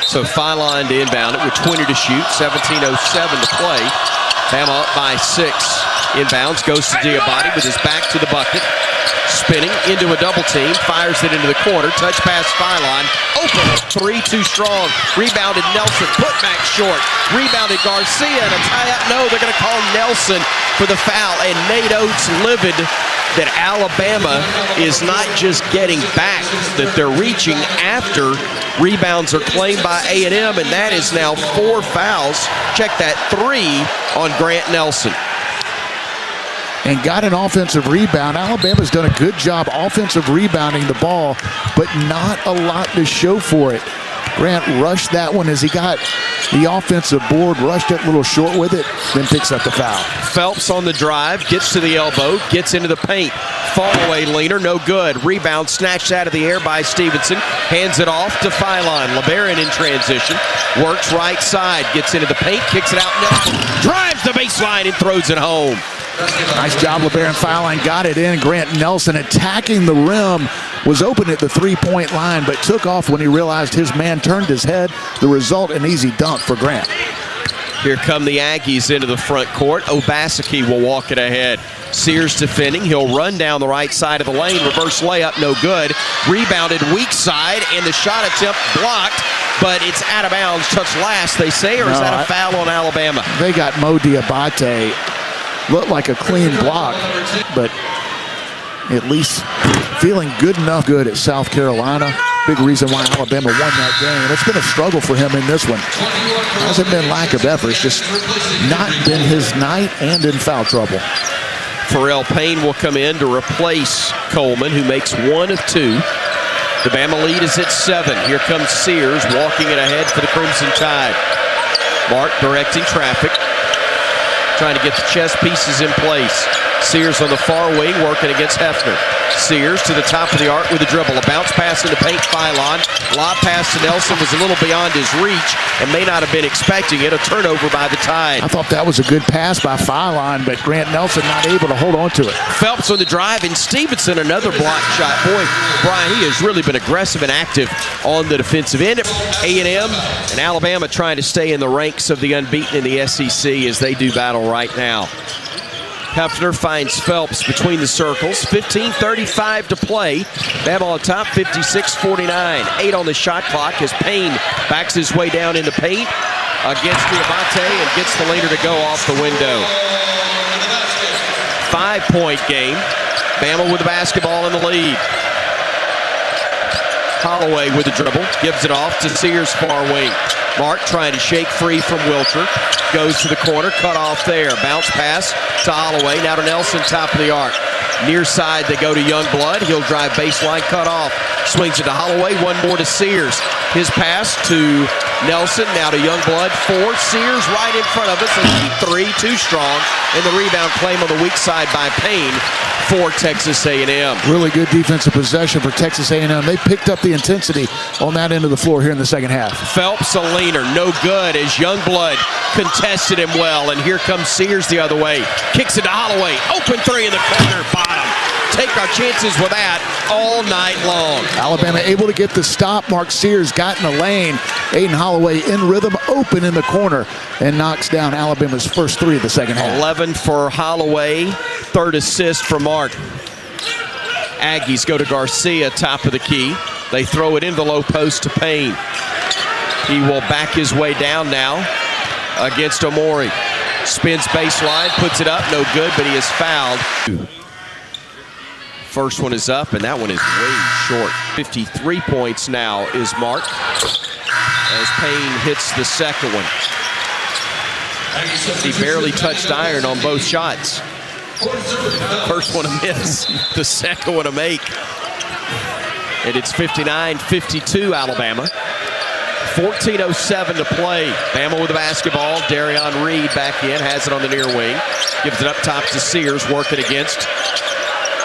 So Philon to inbound it with 20 to shoot, 17:07 to play. Bama up by 6 Inbounds, goes to Diabate with his back to the bucket. Spinning into a double team, fires it into the corner. Touch pass, Phylon. Open, 3 too strong. Rebounded Nelson, put back short. Rebounded Garcia, and a tie-up. No, they're going to call Nelson for the foul. And Nate Oates livid that Alabama is not just getting back, that they're reaching after rebounds are claimed by A&M, and that is now 4 fouls. Check that, 3 on Grant Nelson. And got an offensive rebound. Alabama's done a good job offensive rebounding the ball, but not a lot to show for it. Grant rushed that one as he got the offensive board, rushed it a little short with it, then picks up the foul. Phelps on the drive, gets to the elbow, gets into the paint. Fall away leaner, no good. Rebound snatched out of the air by Stevenson. Hands it off to Phylon. LeBaron in transition. Works right side, gets into the paint, kicks it out. Nelson drives the baseline and throws it home. Nice job, LeBaron. Phylon got it in. Grant Nelson attacking the rim, was open at the three-point line, but took off when he realized his man turned his head. The result, an easy dunk for Grant. Here come the Aggies into the front court. Obaseki will walk it ahead. Sears defending. He'll run down the right side of the lane. Reverse layup, no good. Rebounded weak side, and the shot attempt blocked, but it's out of bounds. Touch last, they say, or is that a foul on Alabama? They got Mo Diabate. Looked like a clean block, but at least feeling good enough good at South Carolina. Big reason why Alabama won that game. And it's been a struggle for him in this one. Hasn't been lack of effort. It's just not been his night and in foul trouble. Pharrell Payne will come in to replace Coleman, who makes 1 of 2. The Bama lead is at 7. Here comes Sears walking it ahead for the Crimson Tide. Mark directing traffic, trying to get the chess pieces in place. Sears on the far wing working against Hefner. Sears to the top of the arc with a dribble. A bounce pass into paint, Phylon. Lob pass to Nelson was a little beyond his reach and may not have been expecting it. A turnover by the Tide. I thought that was a good pass by Phylon, but Grant Nelson not able to hold on to it. Phelps on the drive, and Stevenson another block shot. Boy, Brian, he has really been aggressive and active on the defensive end. A&M and Alabama trying to stay in the ranks of the unbeaten in the SEC as they do battle right now. Hefner finds Phelps between the circles. 15:35 to play. Bama on top, 56-49. 8 on the shot clock as Payne backs his way down into paint against Diabate and gets the leader to go off the window. 5-point game. Bama with the basketball in the lead. Holloway with the dribble, gives it off to Sears far wing. Mark trying to shake free from Wilcher. Goes to the corner, cut off there. Bounce pass to Holloway, now to Nelson, top of the arc. Near side, they go to Youngblood. He'll drive baseline, cut off. Swings it to Holloway, one more to Sears. His pass to Nelson, now to Youngblood. 4, Sears right in front of us. And 3, too strong. And the rebound claim on the weak side by Payne for Texas A&M. Really good defensive possession for Texas A&M. They picked up the intensity on that end of the floor here in the second half. Phelps a leaner, no good as Youngblood contested him well. And here comes Sears the other way. Kicks it to Holloway. Open 3 in the corner, bottom. Take our chances with that all night long. Alabama able to get the stop. Mark Sears got in the lane. Aiden Holloway in rhythm, open in the corner, and knocks down Alabama's first 3 of the second half. 11 for Holloway, 3rd assist for Mark. Aggies go to Garcia, top of the key. They throw it into the low post to Payne. He will back his way down now against Omori. Spins baseline, puts it up, no good, but he is fouled. First one is up, and that one is way short. 53 points now is Mark as Payne hits the second one. He barely touched iron on both shots. First one a miss, the second one a make. And it's 59-52 Alabama. 14:07 to play. Bama with the basketball. Darion Reed back in, has it on the near wing. Gives it up top to Sears, working against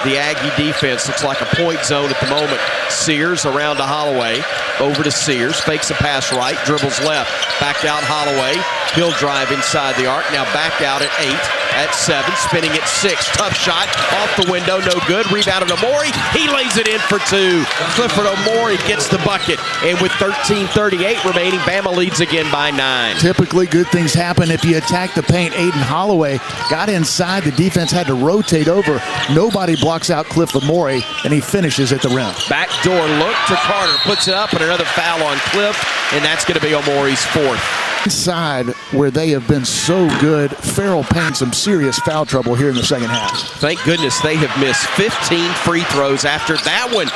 the Aggie defense. Looks like a point zone at the moment. Sears around to Holloway. Over to Sears. Fakes a pass right. Dribbles left. Back out Holloway. He'll drive inside the arc. Now back out at 8, at 7, spinning at 6. Tough shot off the window, no good. Rebounded Amori. He lays it in for 2. Clifford Amori gets the bucket. And with 13:38 remaining, Bama leads again by 9. Typically, good things happen if you attack the paint. Aiden Holloway got inside. The defense had to rotate over. Nobody blocks out Cliff Amori, and he finishes at the rim. Backdoor look to Carter. Puts it up, and another foul on Cliff. And that's going to be Amori's 4th. Inside where they have been so good, Farrell paying some serious foul trouble here in the second half. Thank goodness they have missed 15 free throws after that one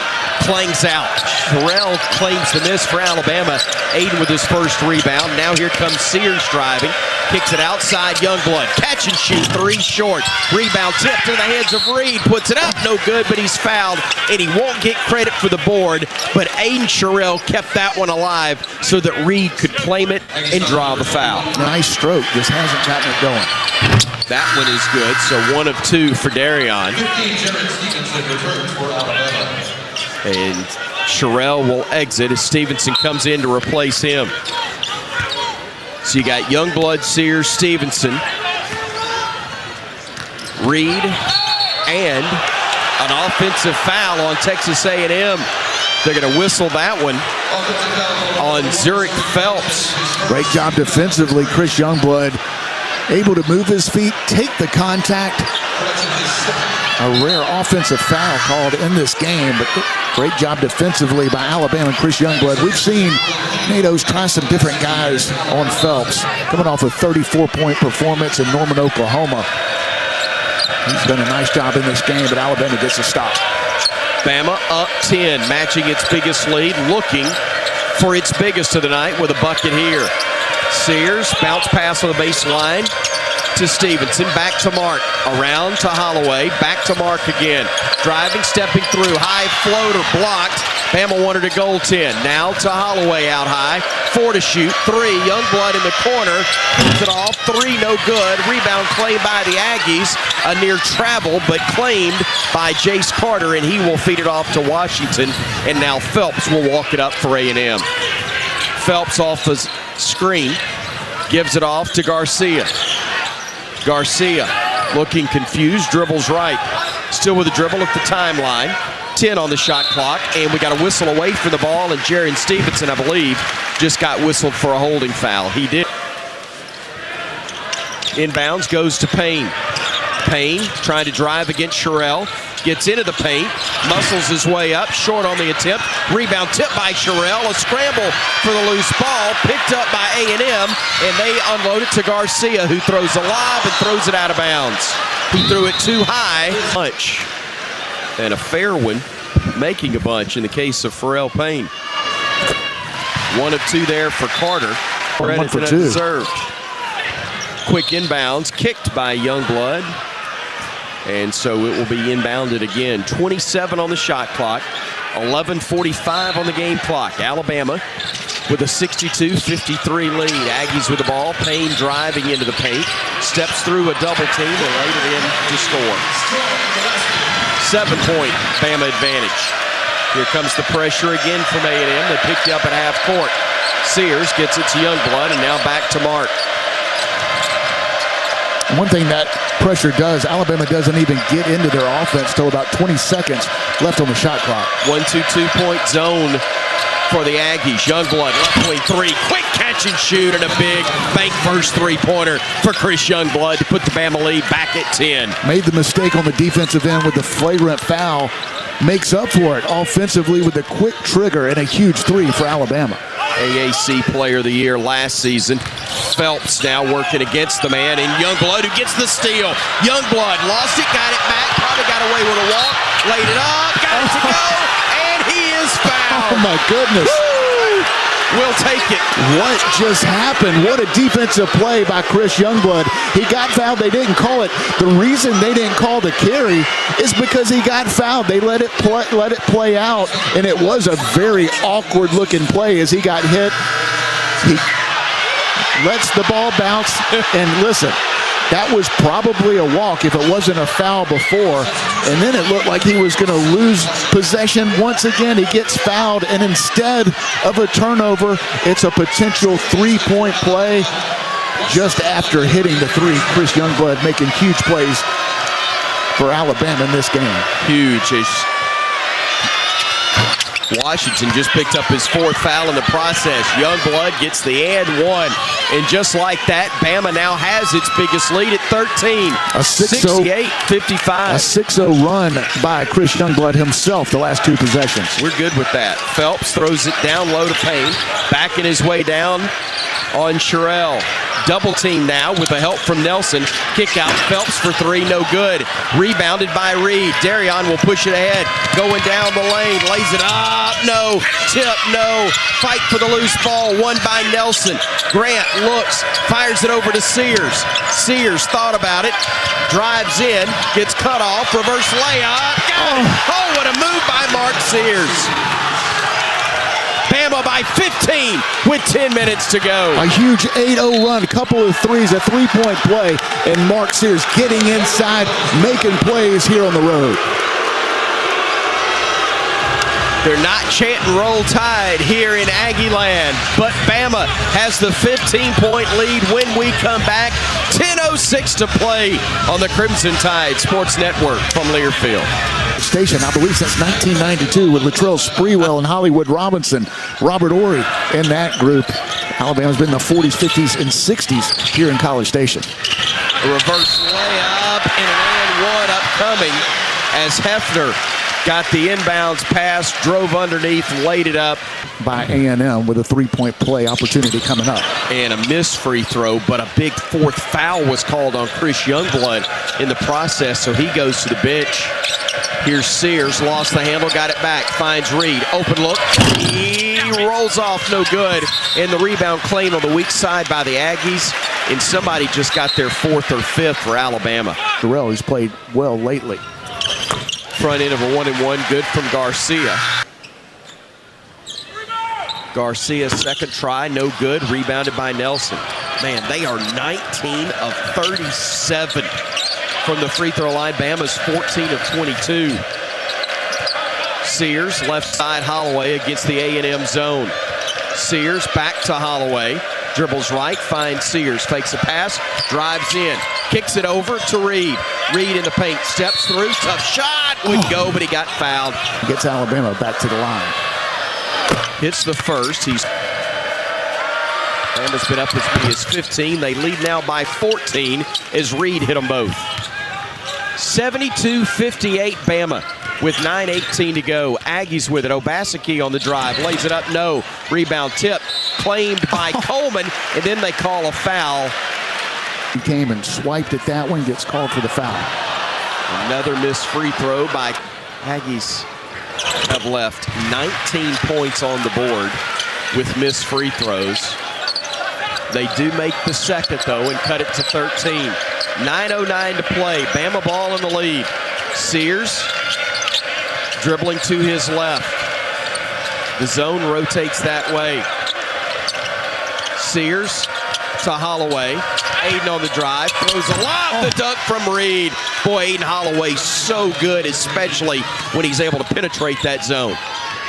clangs out. Sherrill claims the miss for Alabama. Aiden with his first rebound. Now here comes Sears driving. Kicks it outside, Youngblood. Catch and shoot, 3 short. Rebound tip to the hands of Reed. Puts it up, no good, but he's fouled, and he won't get credit for the board. But Aiden Sherrill kept that one alive so that Reed could claim it and draw the foul. Nice stroke, just hasn't gotten it going. That one is good, so 1 of 2 for Darion. 15, Jared Stevenson returns for Alabama. And Sherrill will exit as Stevenson comes in to replace him. So you got Youngblood, Sears, Stevenson, Reed, and an offensive foul on Texas A&M. They're going to whistle that one on Zurich Phelps. Great job defensively. Chris Youngblood able to move his feet, take the contact. A rare offensive foul called in this game, but great job defensively by Alabama and Chris Youngblood. We've seen NATO's try some different guys on Phelps, coming off a 34-point performance in Norman, Oklahoma. He's done a nice job in this game, but Alabama gets a stop. Bama up 10, matching its biggest lead, looking for its biggest of the night with a bucket here. Sears, bounce pass on the baseline to Stevenson, back to Mark, around to Holloway, back to Mark again. Driving, stepping through, high floater blocked. Bama wanted to goaltend. Now to Holloway out high, 4 to shoot, 3. Youngblood in the corner, puts it off, 3 no good. Rebound claimed by the Aggies, a near travel, but claimed by Jace Carter, and he will feed it off to Washington. And now Phelps will walk it up for A&M. Phelps off the screen, gives it off to Garcia. Garcia looking confused, dribbles right. Still with a dribble at the timeline. 10 on the shot clock, and we got a whistle away from the ball, and Jaron Stevenson, I believe, just got whistled for a holding foul. He did. Inbounds goes to Payne. Payne trying to drive against Sherrill. Gets into the paint, muscles his way up, short on the attempt. Rebound tip by Sherrill, a scramble for the loose ball, picked up by A&M, and they unload it to Garcia, who throws a lob and throws it out of bounds. He threw it too high. Bunch. And a fair one, making a bunch in the case of Pharrell Payne. 1 of 2 there for Carter. Credit for 2. Deserved. Quick inbounds, kicked by Youngblood. And so it will be inbounded again. 27 on the shot clock, 11:45 on the game clock. Alabama with a 62-53 lead. Aggies with the ball. Payne driving into the paint. Steps through a double team and laid it in to score. 7-point Bama advantage. Here comes the pressure again from A&M. They picked you up at half court. Sears gets it to Youngblood, and now back to Mark. One thing that pressure does, Alabama doesn't even get into their offense till about 20 seconds left on the shot clock. 1-2 2-point zone for the Aggies. Youngblood, left wing 3, quick catch and shoot, and a big bank first 3-pointer for Chris Youngblood to put the Bama lead back at 10. Made the mistake on the defensive end with the flagrant foul. Makes up for it offensively with a quick trigger and a huge 3 for Alabama. AAC Player of the Year last season. Phelps now working against the man, and Youngblood who gets the steal. Youngblood lost it, got it back, probably got away with a walk, laid it up, got it to go, and he is fouled. Oh my goodness. Woo! We'll take it. What just happened? What a defensive play by Chris Youngblood. He got fouled. They didn't call it. The reason they didn't call the carry is because he got fouled. They let it play out, and it was a very awkward-looking play as he got hit. He lets the ball bounce, and listen, that was probably a walk if it wasn't a foul before. And then it looked like he was going to lose possession. Once again, he gets fouled, and instead of a turnover, it's a potential 3-point play. just after hitting the three. Chris Youngblood making huge plays for Alabama in this game. Huge. Washington just picked up his fourth foul in the process. Youngblood gets the and one. And just like that, Bama now has its biggest lead at 13. A 68-55. A 6-0 run by Chris Youngblood himself the last two possessions. We're good with that. Phelps throws it down low to Payne. Backing his way down on Sherrill. Double team now with the help from Nelson. Kick out Phelps for three, no good. Rebounded by Reed. Darion will push it ahead. Going down the lane, lays it up, no. Tip, no. Fight for the loose ball, won by Nelson. Grant looks, fires it over to Sears. Sears thought about it, drives in, gets cut off, reverse layup. Got it. Oh, what a move by Mark Sears. Bama by 15 with 10 minutes to go. A huge 8-0 run, a couple of threes, a three-point play, and Mark Sears getting inside, making plays here on the road. They're not chanting Roll Tide here in Aggie land, but Bama has the 15-point lead when we come back. 10:06 to play on the Crimson Tide Sports Network from Learfield. Station, I believe, since 1992 with Latrell Sprewell and Hollywood Robinson, Robert Ory in that group. Alabama's been in the 40s, 50s, and 60s here in College Station. A reverse layup and an and one upcoming as Hefner got the inbounds pass, drove underneath, laid it up. By A&M with a three-point play opportunity coming up. And a missed free throw, but a big fourth foul was called on Chris Youngblood in the process, so he goes to the bench. Here's Sears, lost the handle, got it back, finds Reed, open look. He rolls off, no good. And the rebound claimed on the weak side by the Aggies, and somebody just got their fourth or fifth for Alabama. Terrell, who's played well lately. Front end of a 1-and-1, good from Garcia. Garcia's second try, no good, rebounded by Nelson. Man, they are 19 of 37 from the free throw line. Bama's 14 of 22. Sears, left side Holloway against the A&M zone. Sears back to Holloway. Dribbles right, finds Sears, fakes a pass, drives in, kicks it over to Reed. Reed in the paint, steps through, tough shot, would go, but he got fouled. Gets Alabama back to the line. Hits the first. Bama's been up as many as 15. They lead now by 14 as Reed hit them both. 72-58 Bama with 9:18 to go. Aggies with it. Obaseki on the drive. Lays it up. No. Rebound tip. Claimed by Coleman. And then they call a foul. He came and swiped at that one. Gets called for the foul. Another missed free throw by Aggies. Have left 19 points on the board with missed free throws. They do make the second, though, and cut it to 13. 9:09 to play. Bama ball in the lead. Sears dribbling to his left. The zone rotates that way. Sears to Holloway. Aiden on the drive. Throws a lob. The dunk from Reed. Boy, Aiden Holloway so good, especially when he's able to penetrate that zone.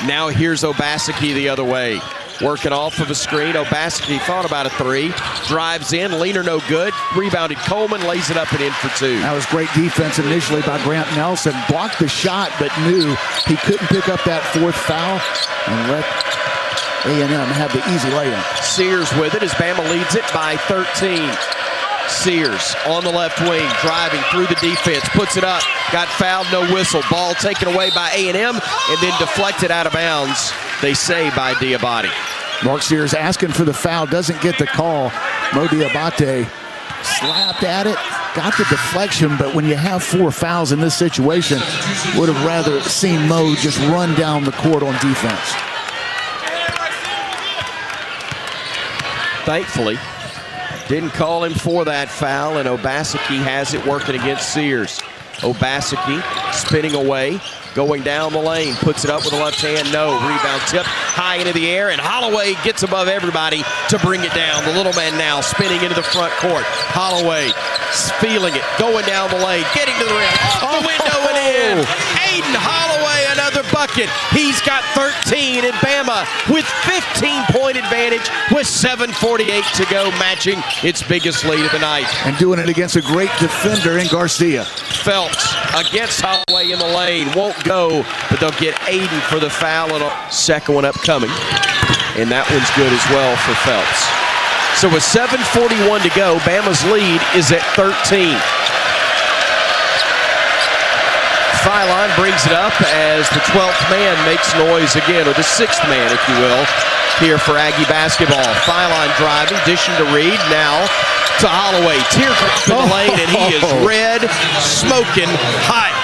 Now here's Obaseki the other way. Working off of a screen. Obaseki thought about a three. Drives in. Leaner no good. Rebounded Coleman. Lays it up and in for two. That was great defense initially by Grant Nelson. Blocked the shot, but knew he couldn't pick up that fourth foul and let A&M have the easy lay-in. Sears with it as Bama leads it by 13. Sears on the left wing, driving through the defense, puts it up, got fouled, no whistle. Ball taken away by A&M and then deflected out of bounds, they say, by Diabate. Mark Sears asking for the foul, doesn't get the call. Mo Diabate slapped at it, got the deflection, but when you have four fouls in this situation, would have rather seen Mo just run down the court on defense. Thankfully, didn't call him for that foul, and Obaseki has it working against Sears. Obaseki spinning away, going down the lane, puts it up with the left hand, no. Rebound tip, high into the air, and Holloway gets above everybody to bring it down. The little man now spinning into the front court. Holloway feeling it, going down the lane, getting to the rim, off the window and in. Aiden Holloway, another bucket. He's got 13, and Bama with 15-point advantage with 7:48 to go, matching its biggest lead of the night. And doing it against a great defender in Garcia. Phelps against Holloway in the lane, won't go, but they'll get Aiden for the foul, and a second one upcoming, and that one's good as well for Phelps. So with 7:41 to go, Bama's lead is at 13. Phylon brings it up as the 12th man makes noise again, or the 6th man, if you will, here for Aggie basketball. Phylon driving, dishing to Reed, now to Holloway. Teardrop in the lane, and he is red, smoking hot.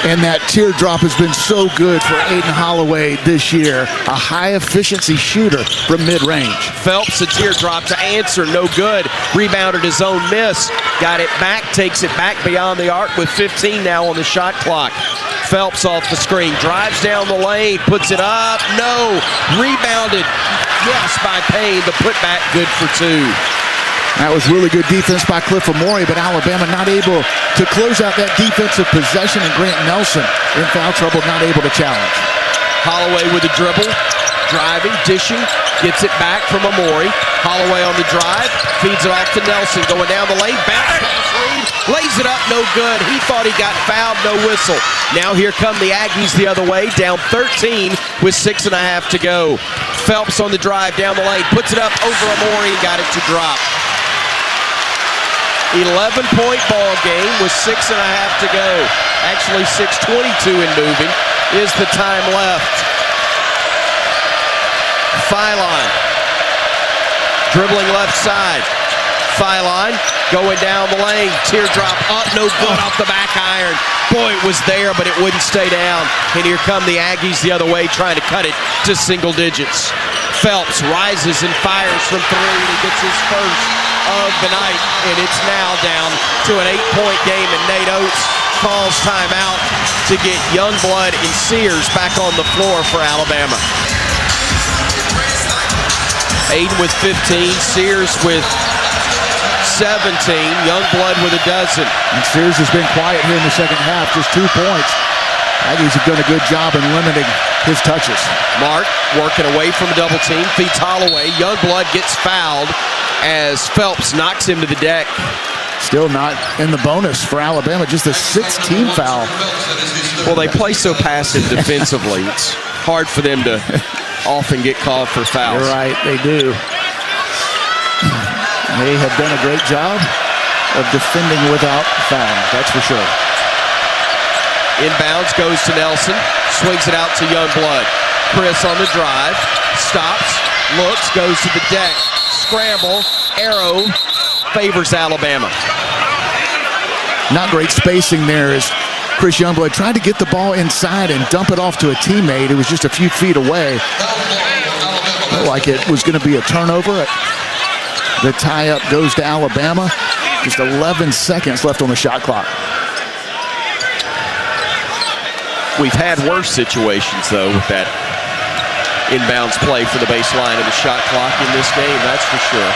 And that teardrop has been so good for Aiden Holloway this year. A high-efficiency shooter from mid-range. Phelps, a teardrop to answer, no good. Rebounded his own miss. Got it back, takes it back beyond the arc with 15 now on the shot clock. Phelps off the screen, drives down the lane, puts it up, no. Rebounded, yes, by Payne. The putback good for 2. That was really good defense by Cliff Amore, but Alabama not able to close out that defensive possession, and Grant Nelson in foul trouble, not able to challenge. Holloway with a dribble, driving, dishing, gets it back from Amore. Holloway on the drive, feeds it off to Nelson, going down the lane, bounce pass Reed, lays it up, no good. He thought he got fouled, no whistle. Now here come the Aggies the other way, down 13 with 6.5 to go. Phelps on the drive down the lane, puts it up over Amore, got it to drop. 11-point ball game with 6.5 to go. Actually 6:22 in moving is the time left. Phylon dribbling left side. Phylon going down the lane. Teardrop up, no good off the back iron. Boy, it was there, but it wouldn't stay down. And here come the Aggies the other way, trying to cut it to single digits. Phelps rises and fires from 3, and he gets his first of the night, and it's now down to an 8-point game, and Nate Oates calls timeout to get Youngblood and Sears back on the floor for Alabama. Aiden with 15, Sears with 17, Youngblood with a dozen. And Sears has been quiet here in the second half, just 2 points. Aggies have done a good job in limiting his touches. Mark working away from a double team, feeds Holloway. Youngblood gets fouled as Phelps knocks him to the deck. Still not in the bonus for Alabama, just a 6-team foul. Well, they play so passive defensively, it's hard for them to often get called for fouls. You're right, they do. They have done a great job of defending without fouling, that's for sure. Inbounds goes to Nelson, swings it out to Youngblood. Chris on the drive, stops, looks, goes to the deck. Scramble, arrow, favors Alabama. Not great spacing there as Chris Youngblood tried to get the ball inside and dump it off to a teammate who was just a few feet away. Looked like it was going to be a turnover. The tie-up goes to Alabama. Just 11 seconds left on the shot clock. We've had worse situations, though, with that inbounds play for the baseline and the shot clock in this game, that's for sure.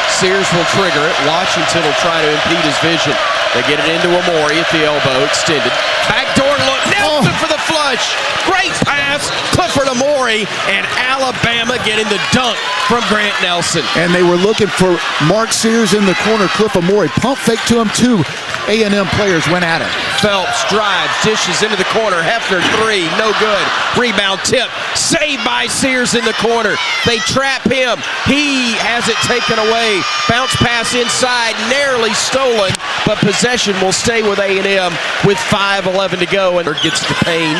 Sears will trigger it. Washington will try to impede his vision. They get it into Amore at the elbow, extended. Backdoor look, Nelson for the flush. Great pass, Clifford Amore, and Alabama getting the dunk from Grant Nelson. And they were looking for Mark Sears in the corner. Cliff Amore pump fake to him. 2 A&M players went at him. Phelps drives, dishes into the corner. Hefner 3, no good. Rebound tip, saved by Sears in the corner. They trap him. He has it taken away. Bounce pass inside, narrowly stolen, but possession will stay with A&M with 5:11 to go. And gets to Payne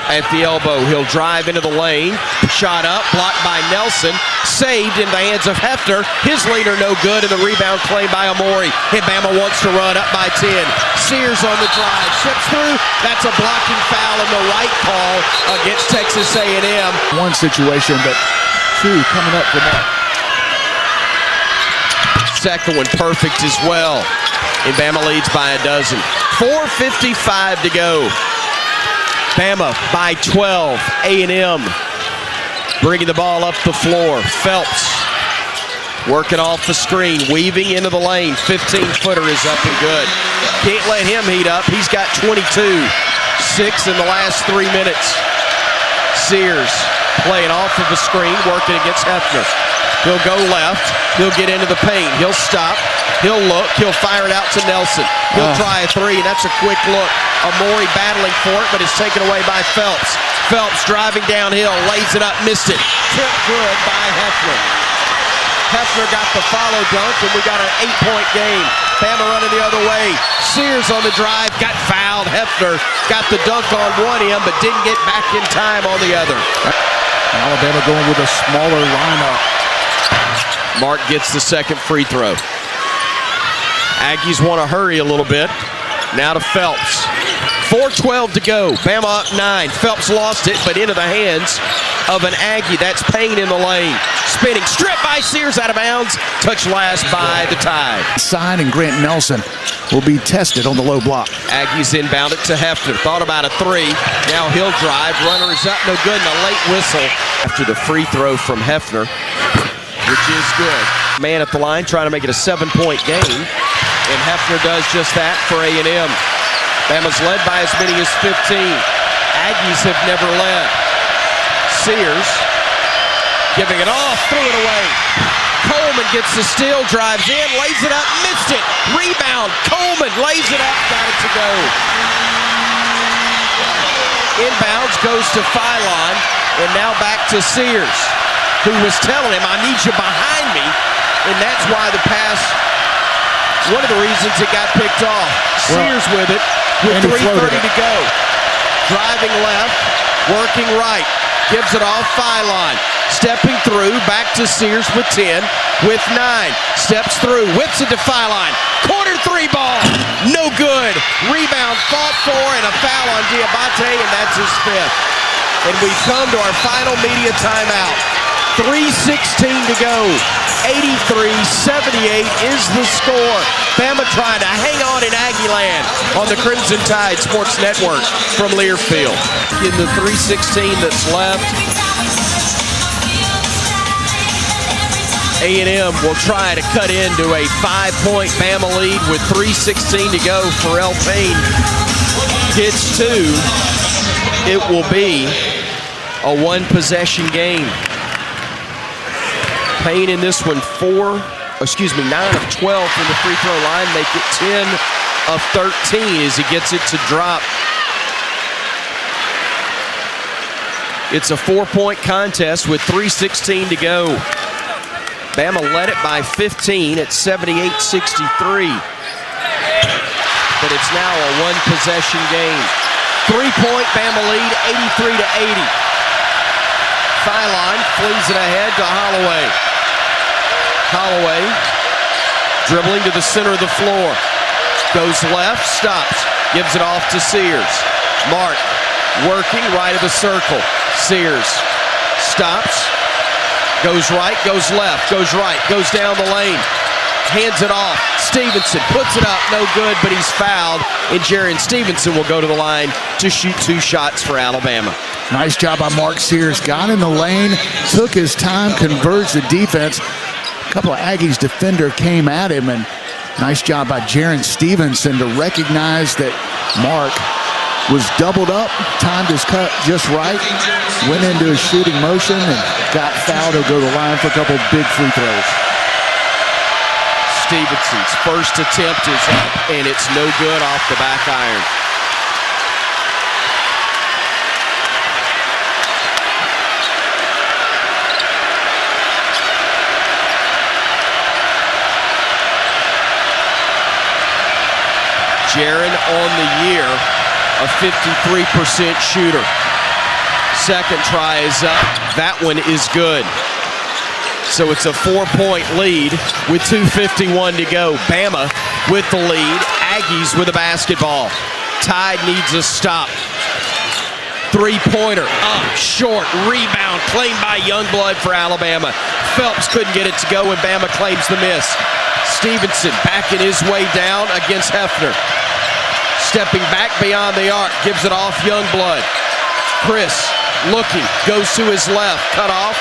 at the elbow. He'll drive into the lane. Shot up, blocked by Nelson. Saved in the hands of Hefner. His leader no good, and the rebound claimed by Amore. Bama wants to run up by 10. Sears on the drive. Slips through. That's a blocking foul and the right call against Texas A&M. One situation, but 2 coming up for that. Second one perfect as well. And Bama leads by a dozen. 4:55 to go. Bama by 12. A&M bringing the ball up the floor. Phelps Working off the screen, weaving into the lane. 15-footer is up and good. Can't let him heat up. He's got 22. 6 in the last 3 minutes. Sears playing off of the screen, working against Hefner. He'll go left. He'll get into the paint. He'll stop. He'll look. He'll fire it out to Nelson. He'll try a three, and that's a quick look. Amori battling for it, but it's taken away by Phelps. Phelps driving downhill, lays it up, missed it. Tipped good by Hefner. Hefner got the follow dunk, and we got an 8-point game. Bama running the other way. Sears on the drive, got fouled. Hefner got the dunk on one end, but didn't get back in time on the other. Alabama going with a smaller lineup. Mark gets the second free throw. Aggies want to hurry a little bit. Now to Phelps. 4:12 to go. Bama up 9. Phelps lost it, but into the hands of an Aggie. That's Payne in the lane. Spinning, stripped by Sears, out of bounds. Touch last by the Tide. Side and Grant Nelson will be tested on the low block. Aggies inbound it to Hefner. Thought about a three. Now he'll drive. Runner is up, no good, and a late whistle after the free throw from Hefner, which is good. Man at the line trying to make it a 7-point game, and Hefner does just that for A&M. Bama's led by as many as 15. Aggies have never led. Sears giving it off, threw it away. Coleman gets the steal, drives in, lays it up, missed it. Rebound, Coleman lays it up, got it to go. Inbounds goes to Phylon, and now back to Sears, who was telling him, I need you behind me, and that's why the pass, one of the reasons it got picked off. Sears with it, with 3:30 to go. Driving left, working right, gives it off Phylon. Stepping through, back to Sears with 10, with 9. Steps through, whips it to Phylon. Corner three ball, no good. Rebound fought for, and a foul on Diabate, and that's his 5th. And we've come to our final media timeout. 3:16 to go. 83-78 is the score. Bama trying to hang on in Aggieland on the Crimson Tide Sports Network from Learfield. In the 3:16 that's left, A&M will try to cut into a 5-point Bama lead with 3:16 to go. Pharrell Payne hits 2. It will be a 1-possession game. Payne in this one 9 of 12 from the free throw line, make it 10 of 13 as he gets it to drop. It's a 4-point contest with 3:16 to go. Bama led it by 15 at 78-63. But it's now a 1-possession game. 3-point Bama lead, 83-80. Phylon flees it ahead to Holloway. Holloway dribbling to the center of the floor. Goes left, stops, gives it off to Sears. Mark working right of the circle. Sears stops, goes right, goes left, goes right, goes down the lane. Hands it off. Stevenson puts it up, no good, but he's fouled. And Jaron Stevenson will go to the line to shoot 2 shots for Alabama. Nice job by Mark Sears. Got in the lane, took his time, converged the defense. A couple of Aggies defender came at him, and nice job by Jaron Stevenson to recognize that Mark was doubled up, timed his cut just right, went into his shooting motion, and got fouled. He'll go to the line for a couple of big free throws. Stevenson's first attempt is up, and it's no good off the back iron. Jaron on the year, a 53% shooter. Second try is up. That one is good. So it's a 4-point lead with 2:51 to go. Bama with the lead. Aggies with the basketball. Tide needs a stop. 3-pointer up, short, rebound claimed by Youngblood for Alabama. Phelps couldn't get it to go, and Bama claims the miss. Stevenson backing his way down against Hefner. Stepping back beyond the arc, gives it off Youngblood. Chris looking, goes to his left, cut off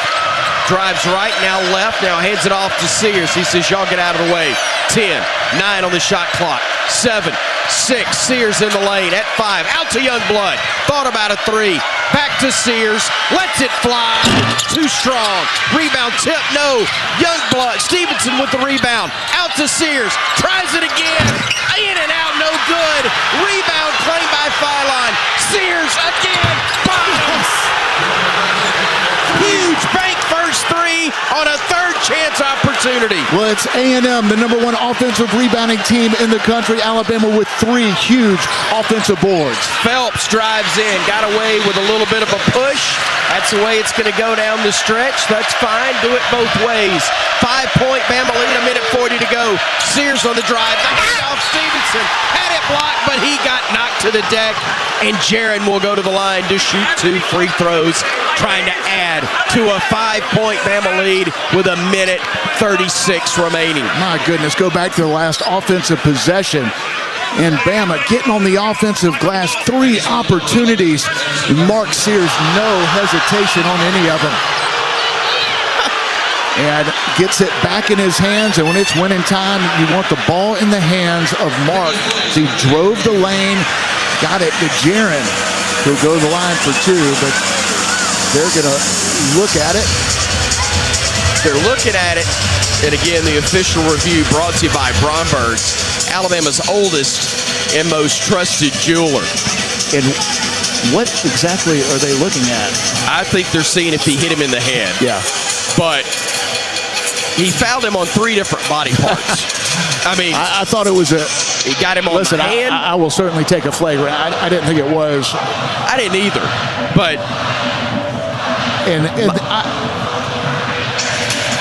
Drives right, now left, now hands it off to Sears. He says, y'all get out of the way. 10, 9 on the shot clock. 7, 6, Sears in the lane at 5. Out to Youngblood. Thought about a 3. Back to Sears. Lets it fly. Too strong. Rebound tip, no. Youngblood. Stevenson with the rebound. Out to Sears. Tries it again. In and out, no good. Rebound claimed by Phylon. Sears again. Bombs. Huge bank first 3 on a third chance opportunity. Well, it's A&M, the number 1 offensive rebounding team in the country. Alabama with 3 huge offensive boards. Phelps drives in, got away with a little bit of a push. That's the way it's going to go down the stretch. That's fine. Do it both ways. 5-point Bama lead, a minute 40 to go. Sears on the drive. The handoff, Stevenson had it blocked, but he got knocked to the deck. And Jaron will go to the line to shoot 2 free throws, trying to add to a 5-point Bama lead with a minute 36 remaining. My goodness, go back to the last offensive possession. And Bama getting on the offensive glass, 3 opportunities. Mark Sears, no hesitation on any of them. And gets it back in his hands, and when it's winning time, you want the ball in the hands of Mark. So he drove the lane, got it to Jaron, who'll go to the line for 2, but they're going to look at it. They're looking at it. And again, the official review brought to you by Bromberg's, Alabama's oldest and most trusted jeweler. And what exactly are they looking at? I think they're seeing if he hit him in the head. Yeah. But he fouled him on 3 different body parts. I mean, I thought it was a... He got him on the hand. I will certainly take a flagrant. I didn't think it was. I didn't either. But...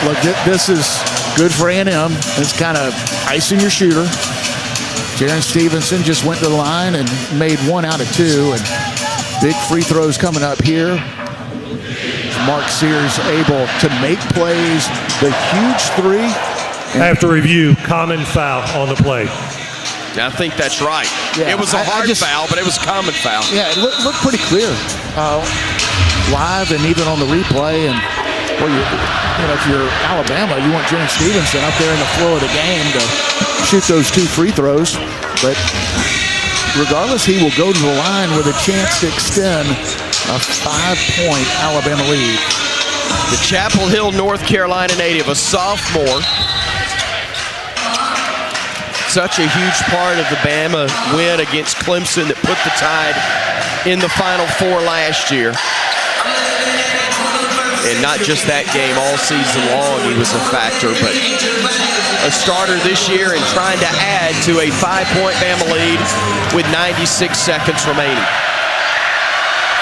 Look, this is good for A&M. It's kind of icing your shooter. Jaron Stevenson just went to the line and made 1 out of 2. And big free throws coming up here. Mark Sears able to make plays. The huge 3. After review, common foul on the play. I think that's right. Yeah, it was a hard foul, but it was a common foul. Yeah, it looked pretty clear live and even on the replay. And well, if you're Alabama, you want Jaron Stevenson up there in the flow of the game to shoot those 2 free throws. But regardless, he will go to the line with a chance to extend a 5-point Alabama lead. The Chapel Hill, North Carolina native, a sophomore. Such a huge part of the Bama win against Clemson that put the Tide in the Final Four last year. And not just that game, all season long he was a factor, but a starter this year and trying to add to a 5-point Bama lead with 96 seconds remaining.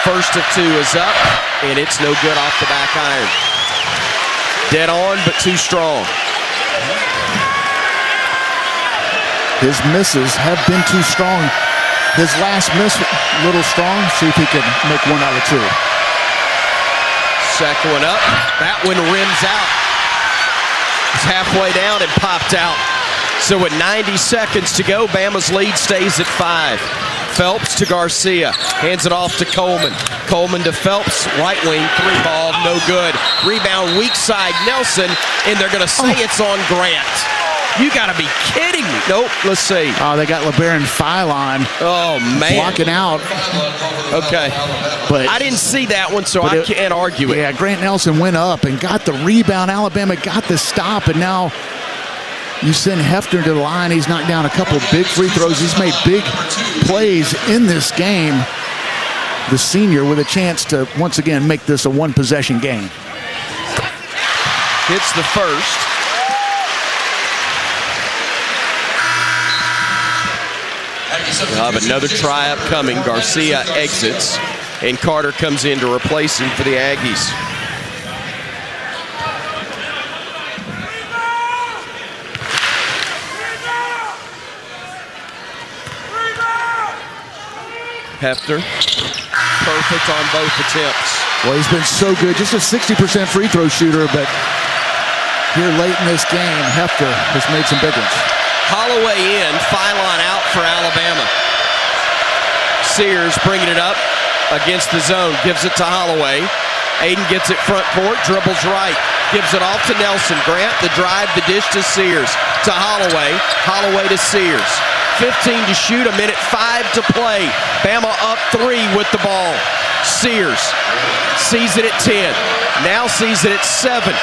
First of 2 is up, and it's no good off the back iron. Dead on, but too strong. His misses have been too strong. His last miss, a little strong. See if he can make 1 out of 2. Second one up. That one rims out. It's halfway down and popped out. So with 90 seconds to go, Bama's lead stays at 5. Phelps to Garcia. Hands it off to Coleman. Coleman to Phelps. Right wing, 3-ball, no good. Rebound, weak side, Nelson. And they're going to say it's on Grant. You got to be kidding me. Nope, let's see. Oh, they got LeBaron Phylon. Oh, man. Blocking out. Okay. But I didn't see that one, so I can't argue it. Yeah, Grant Nelson went up and got the rebound. Alabama got the stop, and now you send Hefner to the line. He's knocked down a couple of big free throws. He's made big plays in this game. The senior with a chance to, once again, make this a 1-possession game. Hits the first. We'll have another try upcoming. Garcia exits, and Carter comes in to replace him for the Aggies. Hefner, perfect on both attempts. Well, he's been so good. Just a 60% free throw shooter, but here late in this game, Hefner has made some big ones. Holloway in, Phylon out for Alabama. Sears bringing it up against the zone, gives it to Holloway. Aiden gets it front court, dribbles right, Gives it off to Nelson. Grant, the drive, the dish to Sears. To Holloway. Holloway to Sears. 15 to shoot, 1:05 to play. Bama up 3 with the ball. Sears sees it at 10. Now sees it at 7.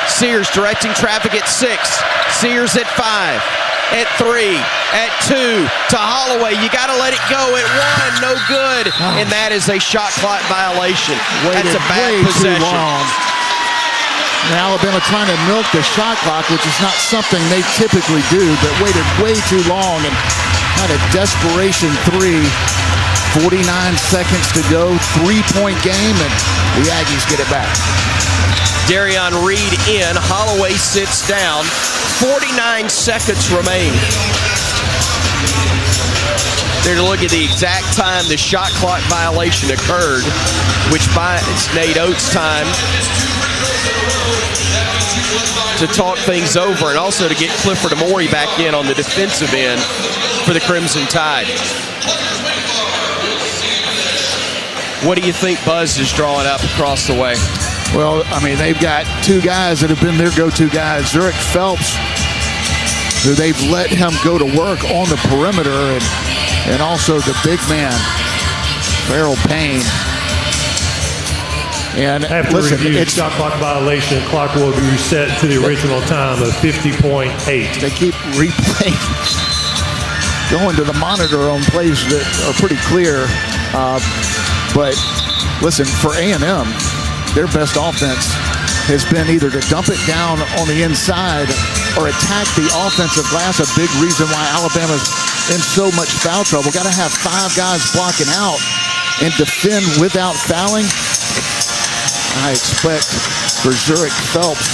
Sears directing traffic at 6. Sears at 5. At 3, at 2, to Holloway. You got to let it go at 1, no good. And that is a shot clock violation. That's a bad possession. Too long. Now Alabama trying to milk the shot clock, which is not something they typically do, but waited way too long and had a desperation 3. 49 seconds to go, 3-point game, and the Aggies get it back. Darion Reed in. Holloway sits down. 49 seconds remain. There to look at the exact time the shot clock violation occurred, which buys Nate Oates time to talk things over and also to get Clifford Amore back in on the defensive end for the Crimson Tide. What do you think Buzz is drawing up across the way? Well, I mean, they've got 2 guys that have been their go-to guys. Zurich Phelps, who they've let him go to work on the perimeter, and also the big man, Farrell Payne. And after listen, review, it's shot clock violation. Clock will be reset to the original time of 50.8. They keep replaying, going to the monitor on plays that are pretty clear. But listen, for A&M, their best offense has been either to dump it down on the inside or attack the offensive glass. A big reason why Alabama's in so much foul trouble. Got to have 5 guys blocking out and defend without fouling. I expect for Zurich Phelps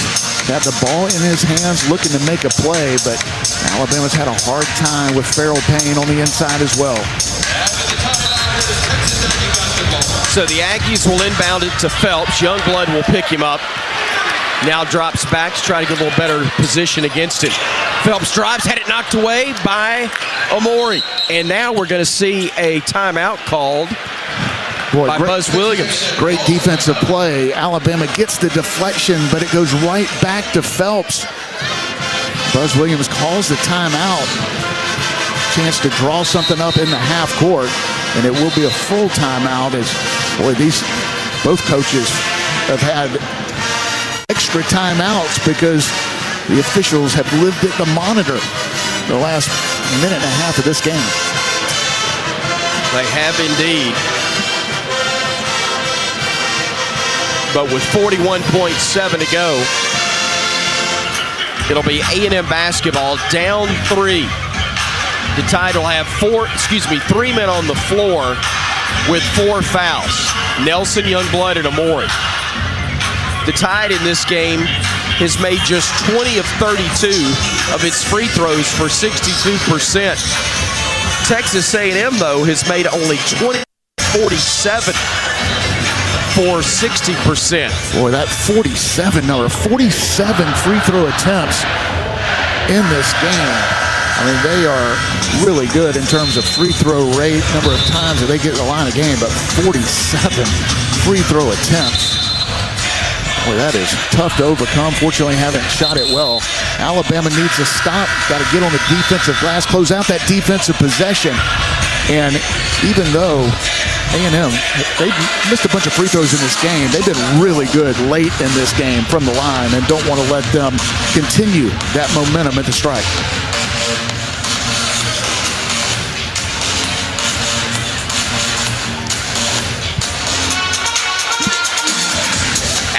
to have the ball in his hands looking to make a play, but Alabama's had a hard time with Farrell Payne on the inside as well. So the Aggies will inbound it to Phelps. Youngblood will pick him up. Now drops back to try to get a little better position against it. Phelps drives, had it knocked away by Amore. And now we're going to see a timeout called by Buzz Williams. Great defensive play. Alabama gets the deflection, but it goes right back to Phelps. Buzz Williams calls the timeout. Chance to draw something up in the half court, and it will be a full timeout as, boy, both coaches have had extra timeouts because the officials have lived at the monitor the last minute and a half of this game. They have indeed. But with 41.7 to go, it'll be A&M basketball down 3. The Tide will have 3 men on the floor with 4 fouls. Nelson, Youngblood, and Amore. The Tide in this game has made just 20 of 32 of its free throws for 62%. Texas A&M, though, has made only 20 of 47 for 60%. Boy, that 47 number, 47 free throw attempts in this game. I mean, they are really good in terms of free throw rate, number of times that they get in the line of game, but 47 free throw attempts. Boy, that is tough to overcome. Fortunately, haven't shot it well. Alabama needs to stop. Got to get on the defensive glass, close out that defensive possession. And even though A&M, they missed a bunch of free throws in this game, they've been really good late in this game from the line and don't want to let them continue that momentum at the strike.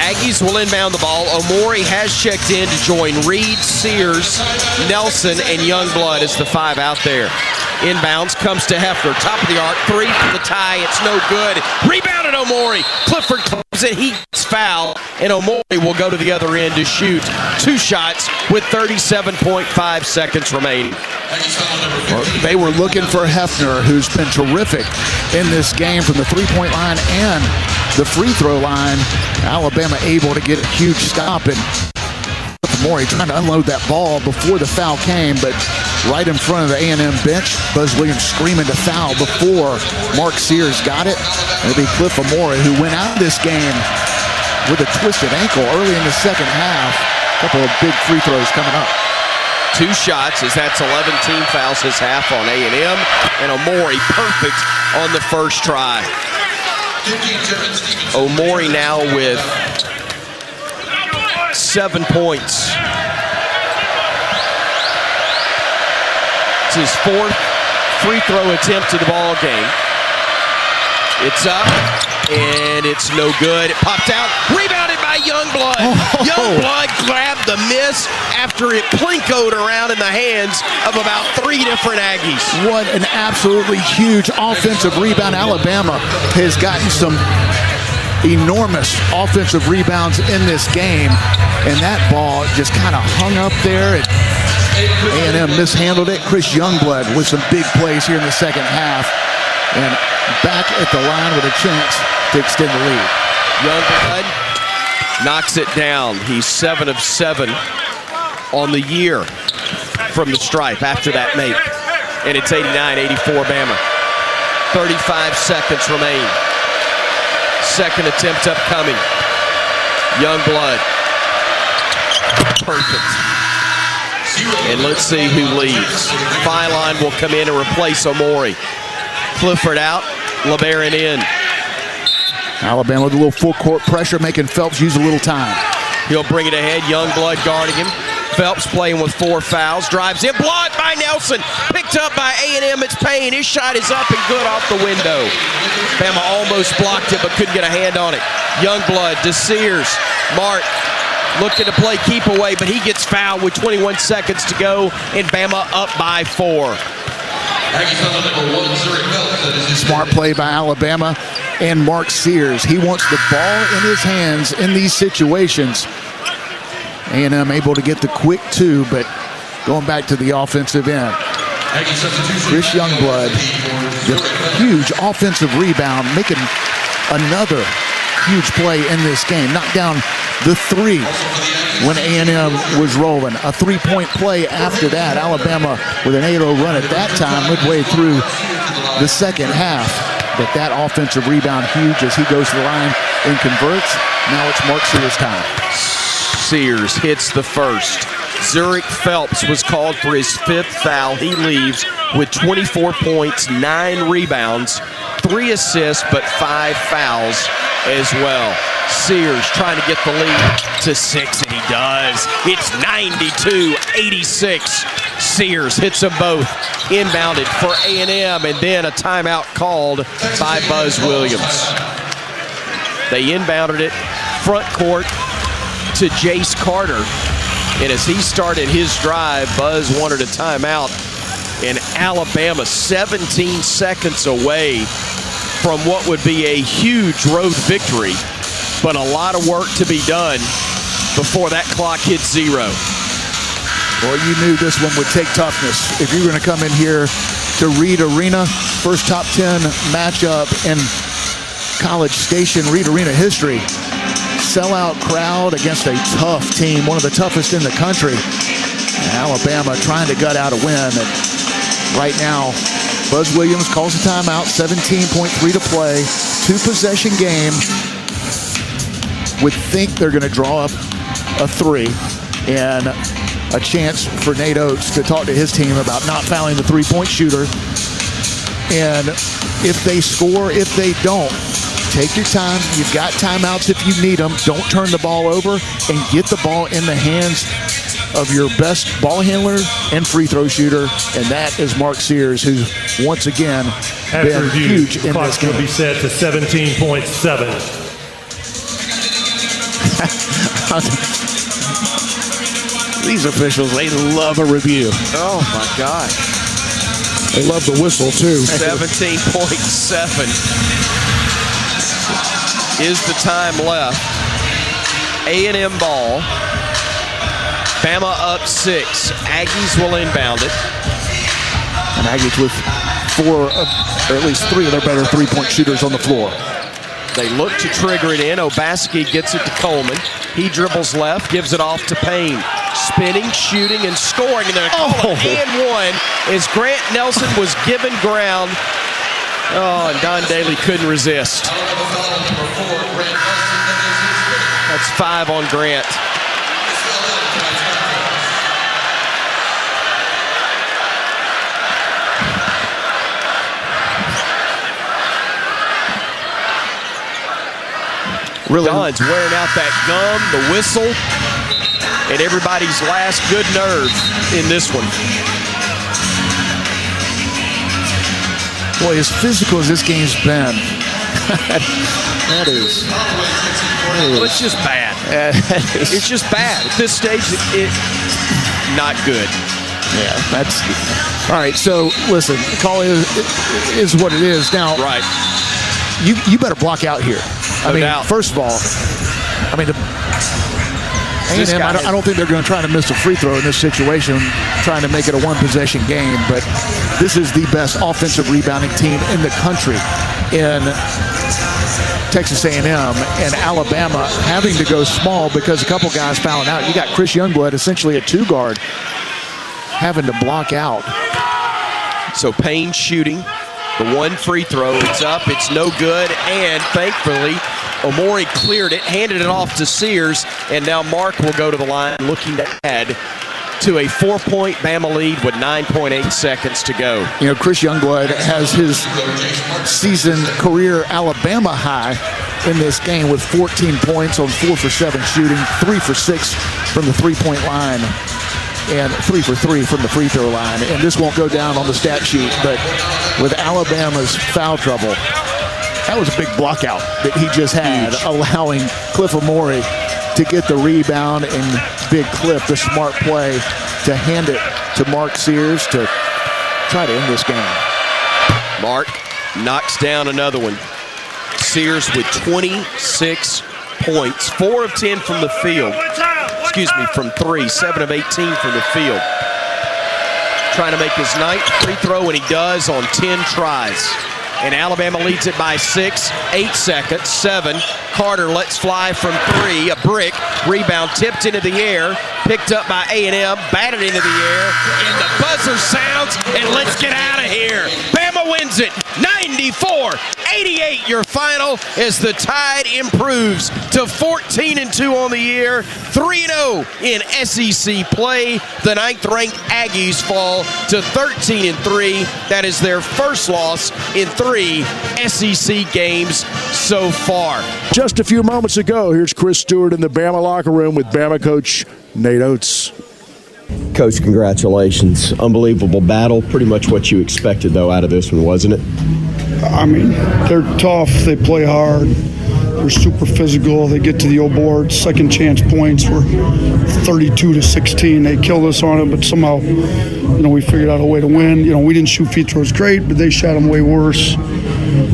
Aggies will inbound the ball. Amore has checked in to join Reed, Sears, Nelson, and Youngblood as the 5 out there. Inbounds comes to Hefner. Top of the arc. 3 for the tie. It's no good. Rebounded Amore. Clifford claims it. He gets fouled. And Amore will go to the other end to shoot 2 shots with 37.5 seconds remaining. Well, they were looking for Hefner, who's been terrific in this game from the three-point line and the free throw line. Alabama able to get a huge stop, and Amore trying to unload that ball before the foul came, but right in front of the A&M bench, Buzz Williams screaming to foul before Mark Sears got it. It'll be Cliff Amore, who went out of this game with a twisted ankle early in the second half. A couple of big free throws coming up. 2 shots, as that's 11 team fouls his half on A&M, and Omori perfect on the first try. Omori now with 7 points. It's his 4th free throw attempt of the ball game. It's up, and it's no good. It popped out, rebounded by Youngblood. Youngblood grabbed the miss after it plinkoed around in the hands of about 3 different Aggies. What an absolutely huge offensive rebound. Alabama has gotten some enormous offensive rebounds in this game, and that ball just kind of hung up there. A&M mishandled it. Chris Youngblood with some big plays here in the second half, and back at the line with a chance to extend the lead. Youngblood knocks it down. He's 7 of 7 on the year from the stripe after that make. And it's 89-84 Bama. 35 seconds remain. Second attempt upcoming. Youngblood. Perfect. And let's see who leaves. Filine will come in and replace Omori. Clifford out, LeBaron in. Alabama with a little full court pressure, making Phelps use a little time. He'll bring it ahead. Youngblood guarding him. Phelps playing with 4 fouls. Drives in. Blocked by Nelson. Picked up by A&M. It's Payne. His shot is up and good off the window. Bama almost blocked it but couldn't get a hand on it. Youngblood to Sears. Mark looking to play keep away, but he gets fouled with 21 seconds to go, and Bama up by 4. Smart play by Alabama and Mark Sears. He wants the ball in his hands in these situations. A&M able to get the quick 2, but going back to the offensive end. Chris Youngblood, the huge offensive rebound, making another huge play in this game. Knocked down the 3 when A&M was rolling. A 3-point play after that. Alabama with an 8-0 run at that time, midway through the second half. But that offensive rebound huge as he goes to the line and converts. Now it's Mark Sears' time. Sears hits the first. Zurich Phelps was called for his 5th foul. He leaves with 24 points, 9 rebounds, 3 assists, but 5 fouls as well. Sears trying to get the lead to 6, and he does. It's 92-86. Sears hits them both. Inbounded for A&M, and then a timeout called by Buzz Williams. They inbounded it front court to Jace Carter. And as he started his drive, Buzz wanted a timeout. And Alabama 17 seconds away from what would be a huge road victory, but a lot of work to be done before that clock hits 0. Well, you knew this one would take toughness. If you're going to come in here to Reed Arena, first top 10 matchup in College Station Reed Arena history. Sellout crowd against a tough team, one of the toughest in the country. And Alabama trying to gut out a win. And right now, Buzz Williams calls a timeout, 17.3 to play, 2-possession game. Would think they're going to draw up a 3 and a chance for Nate Oates to talk to his team about not fouling the 3-point shooter. And if they score, if they don't, take your time. You've got timeouts if you need them. Don't turn the ball over and get the ball in the hands of your best ball handler and free throw shooter, and that is Mark Sears, who's once again been huge in this game. Clock will be set to 17.7. These officials, they love a review. Oh, my gosh. They love the whistle, too. 17.7 is the time left. A&M ball. Bama up 6. Aggies will inbound it. And Aggies with 4, or at least 3 of their better 3-point shooters on the floor. They look to trigger it in. Obaseki gets it to Coleman. He dribbles left, gives it off to Payne. Spinning, shooting, and scoring. And they're going to call it and 1 as Grant Nelson was given ground Oh, and Don Daly couldn't resist. That's 5 on Grant. Really, Don's wearing out that gum, the whistle, and everybody's last good nerve in this one. boy, as physical as this game's been, that is. Well, it's just bad. It's just bad. At this stage, it's not good. Yeah, that's all right. So listen, call is what it is now. Right. You better block out here. No doubt. First of all, A&M, I don't think they're going to try to miss a free throw in this situation, trying to make it a one-possession game. But this is the best offensive rebounding team in the country in Texas A&M, and Alabama having to go small because a couple guys fouling out. You got Chris Youngblood, essentially a two-guard, having to block out. So Payne shooting. The one free throw, it's up, it's no good, and thankfully, Omori cleared it, handed it off to Sears, and now Mark will go to the line looking to add to a 4-point Bama lead with 9.8 seconds to go. You know, Chris Youngblood has his season career Alabama high in this game with 14 points on 4 for 7 shooting, 3 for 6 from the three-point line, and 3 for 3 from the free throw line. And this won't go down on the stat sheet, but with Alabama's foul trouble, that was a big block out that he just had, allowing Cliff Omori to get the rebound, and Big Cliff, the smart play, to hand it to Mark Sears to try to end this game. Mark knocks down another one. Sears with 26 points, 4 of 10 from the field. From 3, 7 of 18 from the field. Trying to make his ninth free throw, and he does on 10 tries. And Alabama leads it by 6, 8 seconds, 7. Carter lets fly from 3, a brick. Rebound tipped into the air, picked up by A&M, batted into the air, and the buzzer sounds, and let's get out of here. Bama wins it, 94-88 your final, as the Tide improves to 14-2 on the year, 3-0 in SEC play. The 9th-ranked Aggies fall to 13-3. That is their first loss in 3 SEC games so far. Just a few moments ago, here's Chris Stewart in the Bama locker room with Bama coach Nate Oates. Coach, congratulations. Unbelievable battle. Pretty much what you expected, though, out of this one, wasn't it? I mean, they're tough. They play hard. They're super physical. They get to the old board. Second chance points were 32-16. They killed us on it, but somehow, we figured out a way to win. We didn't shoot free throws great, but they shot them way worse.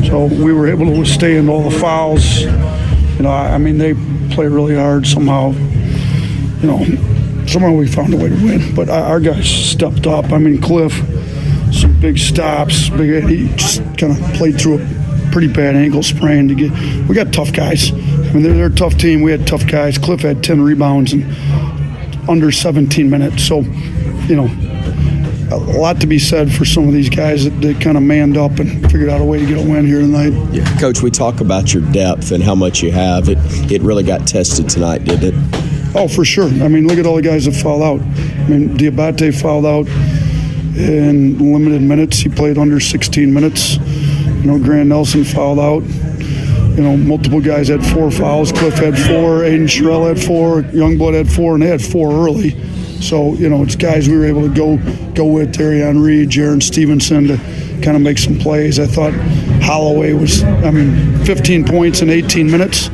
So we were able to withstand all the fouls. They play really hard somehow. Somehow we found a way to win. But our guys stepped up. Cliff, some big stops. He just kind of played through a pretty bad ankle sprain. We got tough guys. They're a tough team. We had tough guys. Cliff had 10 rebounds in under 17 minutes. So, a lot to be said for some of these guys that kind of manned up and figured out a way to get a win here tonight. Yeah. Coach, we talk about your depth and how much you have. It really got tested tonight, didn't it? Oh, for sure. Look at all the guys that fouled out. Diabate fouled out in limited minutes. He played under 16 minutes. Grant Nelson fouled out. Multiple guys had 4 fouls. Cliff had 4, Aiden Sherrill had 4, Youngblood had 4, and they had 4 early. So, it's guys we were able to go with, Darian Reed, Jaron Stevenson, to kind of make some plays. I thought Holloway was, 15 points in 18 minutes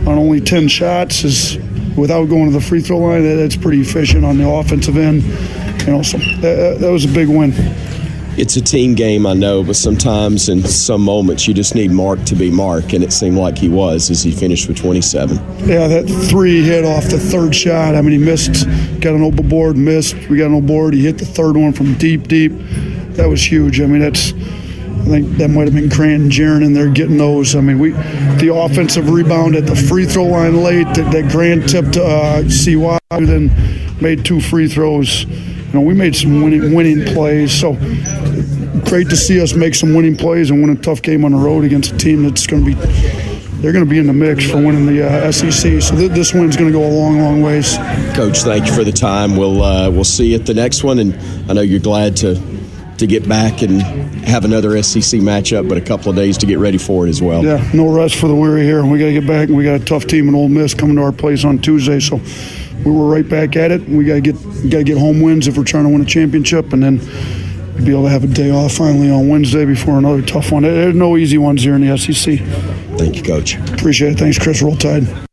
on only 10 shots is, without going to the free throw line, that's pretty efficient on the offensive end. So that was a big win. It's a team game, I know, but sometimes in some moments you just need Mark to be Mark, and it seemed like he was as he finished with 27. Yeah, that 3 hit off the third shot. He missed, got an open board, missed. We got an open board. He hit the third one from deep. That was huge. I think that might have been Grant and Jaron in there getting those. The offensive rebound at the free throw line late that Grant tipped CY, then made 2 free throws. We made some winning plays. So great to see us make some winning plays and win a tough game on the road against a team that's going to be. They're going to be in the mix for winning the SEC. So this win's going to go a long, long ways. Coach, thank you for the time. We'll see you at the next one, and I know you're glad to get back and have another SEC matchup, but a couple of days to get ready for it as well. Yeah, no rest for the weary here. We got to get back, and we got a tough team in Ole Miss coming to our place on Tuesday. So we were right back at it. We got to get home wins if we're trying to win a championship, and then be able to have a day off finally on Wednesday before another tough one. There's no easy ones here in the SEC. Thank you, Coach. Appreciate it. Thanks, Chris. Roll Tide.